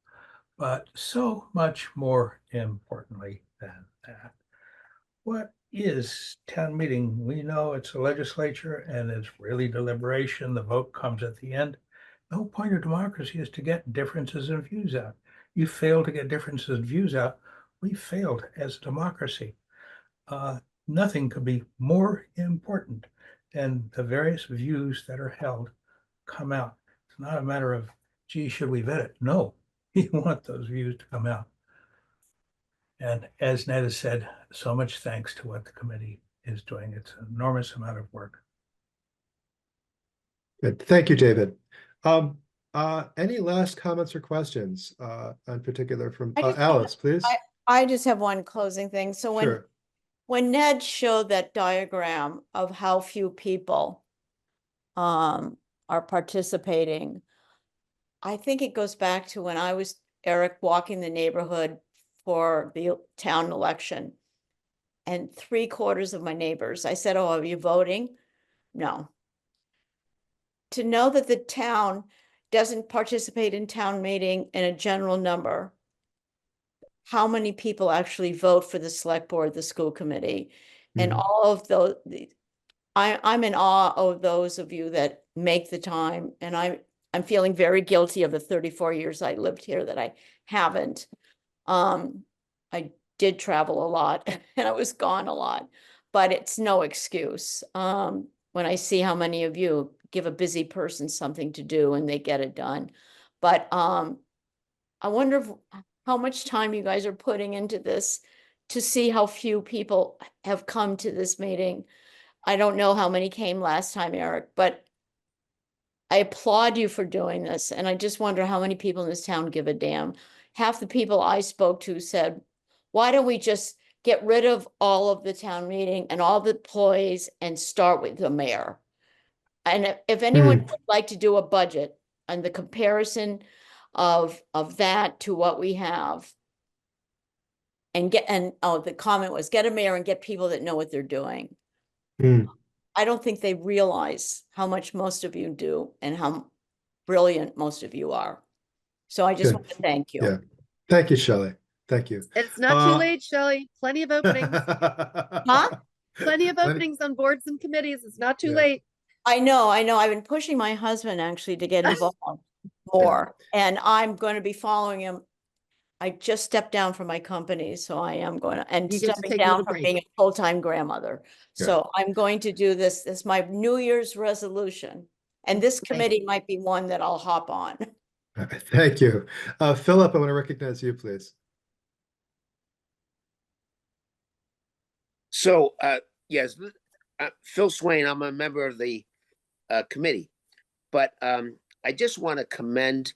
Speaker 9: but so much more importantly than that, what is town meeting? We know it's a legislature and it's really deliberation. The vote comes at the end. The whole point of democracy is to get differences in views out. You fail to get differences in views out, we failed as a democracy. Nothing could be more important than the various views that are held come out. It's not a matter of, gee, should we vet it? No, you want those views to come out. And as Ned has said, so much thanks to what the committee is doing. It's an enormous amount of work.
Speaker 1: Good, thank you, David. Any last comments or questions in particular from Alice, please?
Speaker 3: I just have one closing thing. So when Ned showed that diagram of how few people are participating, I think it goes back to when I was, Eric, walking the neighborhood for the town election, and 3/4 of my neighbors, I said, "Oh, are you voting?" No. To know that the town doesn't participate in town meeting in a general number, how many people actually vote for the select board, the school committee, and all of those, I'm in awe of those of you that make the time, and I'm feeling very guilty of the 34 years I lived here that I haven't. I did travel a lot and I was gone a lot, but it's no excuse. When I see how many of you give a busy person something to do and they get it done. But I wonder how much time you guys are putting into this to see how few people have come to this meeting. I don't know how many came last time, Eric, but I applaud you for doing this. And I just wonder how many people in this town give a damn. Half the people I spoke to said, why don't we just get rid of all of the town meeting and all the employees and start with the mayor? And if anyone would like to do a budget and the comparison of that to what we have, and the comment was get a mayor and get people that know what they're doing. I don't think they realize how much most of you do and how brilliant most of you are. So I just
Speaker 1: Good.
Speaker 3: want to thank you.
Speaker 1: Yeah. Thank you, Shelley. Thank you.
Speaker 8: It's not too late, Shelley. Plenty of openings.
Speaker 3: Huh?
Speaker 8: Plenty of openings on boards and committees. It's not too
Speaker 1: Yeah.
Speaker 8: late.
Speaker 3: I know. I've been pushing my husband actually to get involved more, and I'm going to be following him. I just stepped down from my company, so I am going to, and
Speaker 8: You get to
Speaker 3: stepping
Speaker 8: take a
Speaker 3: down
Speaker 8: little
Speaker 3: from
Speaker 8: break.
Speaker 3: being a full-time grandmother.
Speaker 1: Yeah.
Speaker 3: So I'm going to do this. This is my New Year's resolution. And this
Speaker 8: Okay.
Speaker 3: committee might be one that I'll hop on.
Speaker 1: Thank you. Philip, I want to recognize you, please.
Speaker 13: So, yes, Phil Swain, I'm a member of the committee, but I just want to commend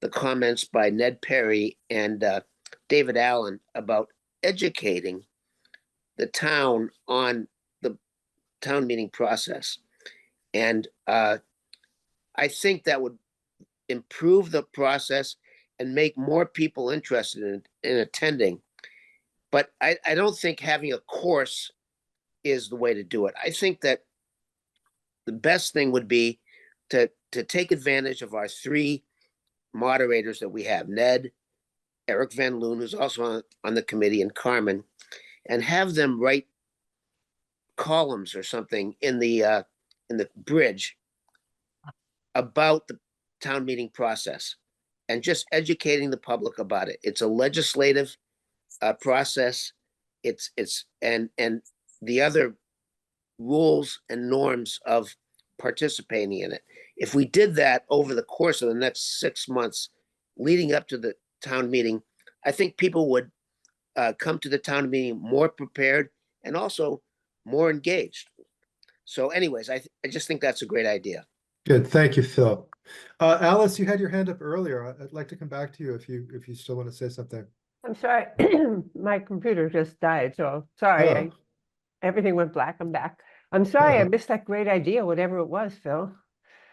Speaker 13: the comments by Ned Perry and David Allen about educating the town on the town meeting process. And I think that would improve the process and make more people interested in attending. But I don't think having a course is the way to do it. I think that the best thing would be to take advantage of our three moderators that we have, Ned, Eric Van Loon, who's also on the committee, and Carmen, and have them write columns or something in the bridge about the town meeting process and just educating the public about it. It's a legislative process. And the other rules and norms of participating in it. If we did that over the course of the next 6 months leading up to the town meeting, I think people would come to the town meeting more prepared and also more engaged. So anyways, I just think that's a great idea.
Speaker 1: Good. Thank you, Phil. Alice, you had your hand up earlier. I'd like to come back to you if you still want to say something.
Speaker 14: I'm sorry, my computer just died, so sorry,
Speaker 1: Oh.
Speaker 14: everything went black, I'm back. I'm sorry, I missed that great idea, whatever it was, Phil.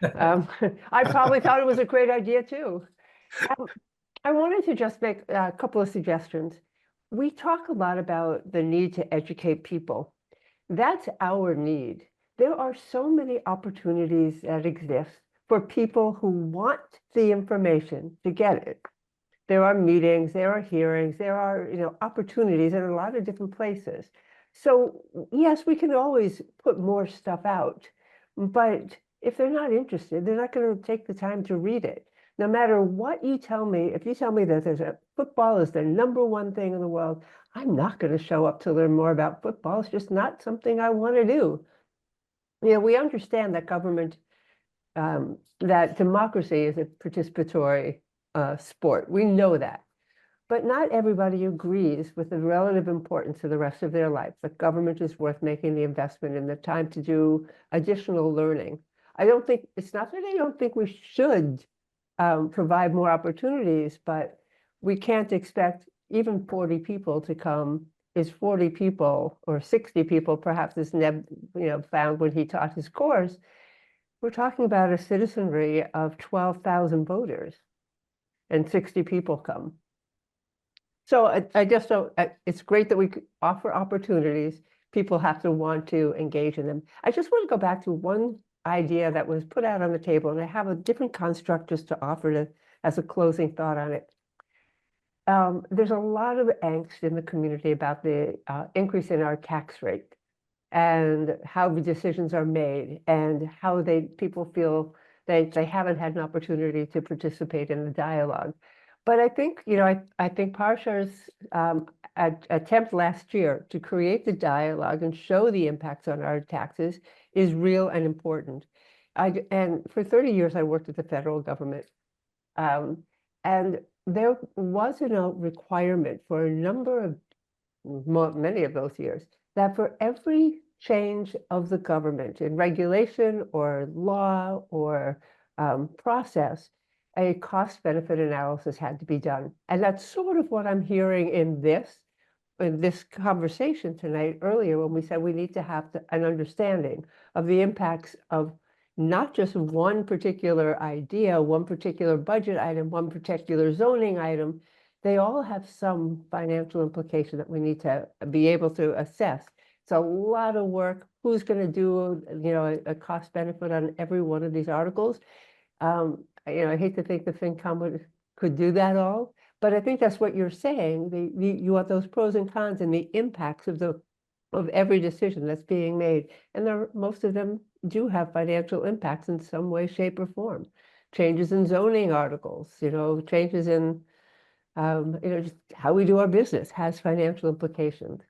Speaker 14: I probably thought it was a great idea too. I wanted to just make a couple of suggestions. We talk a lot about the need to educate people. That's our need. There are so many opportunities that exist for people who want the information to get it. There are meetings, there are hearings, there are, opportunities in a lot of different places. So yes, we can always put more stuff out, but if they're not interested, they're not going to take the time to read it. No matter what you tell me, if you tell me that football is the #1 thing in the world, I'm not going to show up to learn more about football. It's just not something I want to do. We understand that government, that democracy is a participatory sport. We know that. But not everybody agrees with the relative importance of the rest of their life. The government is worth making the investment in the time to do additional learning. It's not that I don't think we should provide more opportunities, but we can't expect even 40 people to come. Is 40 people or 60 people, perhaps, as Neb found when he taught his course. We're talking about a citizenry of 12,000 voters, and 60 people come. So I just don't, it's great that we offer opportunities. People have to want to engage in them. I just want to go back to one idea that was put out on the table, and I have a different construct just to offer as a closing thought on it. There's a lot of angst in the community about the increase in our tax rate and how the decisions are made and how people feel they haven't had an opportunity to participate in the dialogue. But I think, I think Parsha's attempt last year to create the dialogue and show the impacts on our taxes is real and important. And for 30 years, I worked at the federal government. And there wasn't a requirement for a number of many of those years, that for every change of the government in regulation or law or process, a cost benefit analysis had to be done. And that's sort of what I'm hearing in this conversation tonight earlier, when we said we need to have an understanding of the impacts of not just one particular idea, one particular budget item, one particular zoning item. They all have some financial implication that we need to be able to assess. It's a lot of work. Who's going to do, a cost benefit on every one of these articles? I hate to think the FinCom could do that all, but I think that's what you're saying. You have those pros and cons and the impacts of every decision that's being made, and most of them do have financial impacts in some way, shape, or form. Changes in zoning articles, changes in just how we do our business has financial implications.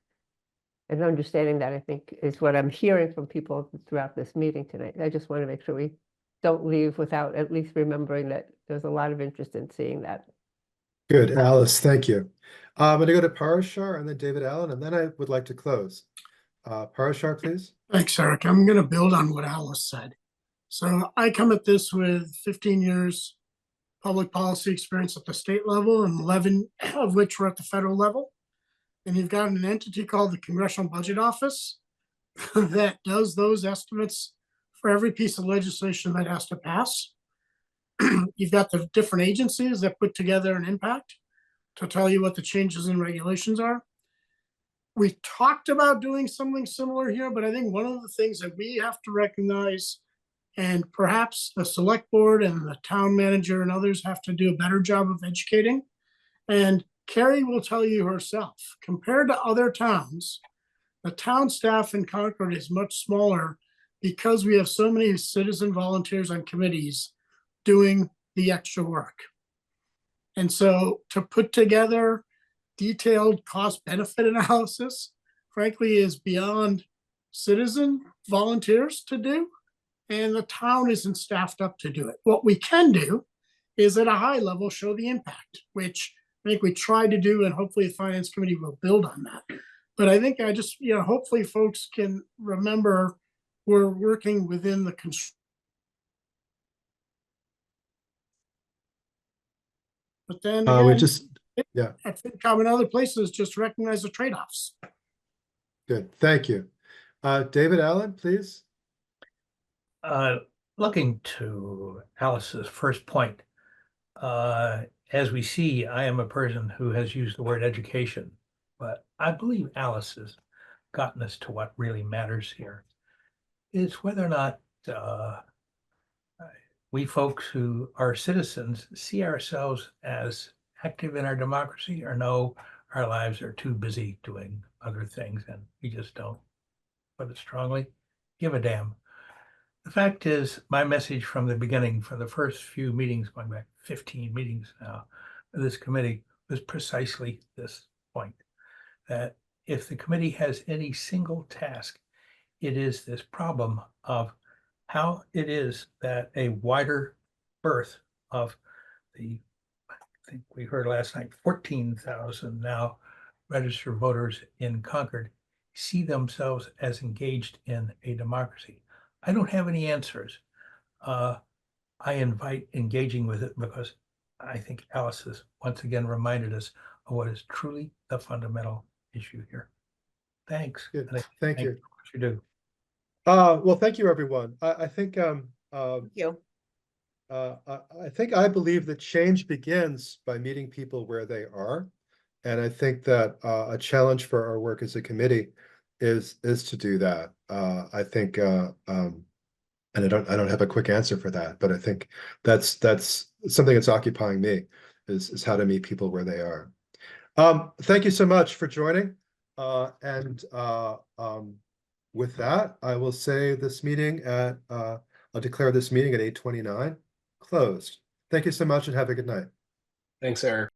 Speaker 14: And understanding that, I think, is what I'm hearing from people throughout this meeting tonight. I just want to make sure we don't leave without at least remembering that there's a lot of interest in seeing that.
Speaker 1: Good, Alice, thank you. I'm going to go to Parashar and then David Allen, and then I would like to close. Parashar, please.
Speaker 5: Thanks, Eric. I'm going to build on what Alice said. So I come at this with 15 years public policy experience at the state level, and 11 of which were at the federal level. And you've got an entity called the Congressional Budget Office that does those estimates for every piece of legislation that has to pass. You've got the different agencies that put together an impact to tell you what the changes in regulations are. We talked about doing something similar here, but I think one of the things that we have to recognize, and perhaps the select board and the town manager and others have to do a better job of educating. And Carrie will tell you herself, compared to other towns, the town staff in Concord is much smaller because we have so many citizen volunteers on committees doing the extra work. And so to put together detailed cost benefit analysis, frankly, is beyond citizen volunteers to do, and the town isn't staffed up to do it. What we can do is at a high level show the impact, which I think we tried to do, and hopefully the finance committee will build on that. But I think hopefully folks can remember we're working within the But then
Speaker 1: We
Speaker 5: again,
Speaker 1: just, yeah,
Speaker 5: I think common other places just recognize the trade-offs.
Speaker 1: good, thank you. David Allen, please.
Speaker 9: Looking to Alice's first point, as we see, I am a person who has used the word education, but I believe Alice has gotten us to what really matters here. Is whether or not we folks who are citizens see ourselves as active in our democracy, or no, our lives are too busy doing other things and we just don't, put it strongly, give a damn. The fact is, my message from the beginning, for the first few meetings, going back 15 meetings now, of this committee, was precisely this point, that if the committee has any single task, it is this problem of how it is that a wider berth of the, I think we heard last night, 14,000 now registered voters in Concord see themselves as engaged in a democracy. I don't have any answers. I invite engaging with it because I think Alice has once again reminded us of what is truly the fundamental issue here. Thanks.
Speaker 1: Good.
Speaker 9: And I
Speaker 1: Thank you.
Speaker 9: for what you do.
Speaker 1: Well, thank you, everyone. I think
Speaker 2: Thank you.
Speaker 1: I think I believe that change begins by meeting people where they are, and I think that a challenge for our work as a committee is to do that. I think, and I don't have a quick answer for that, but I think that's something that's occupying me is how to meet people where they are. Thank you so much for joining, and with that, I will say this meeting I'll declare this meeting at 8:29 closed. Thank you so much and have a good night.
Speaker 11: Thanks, Eric.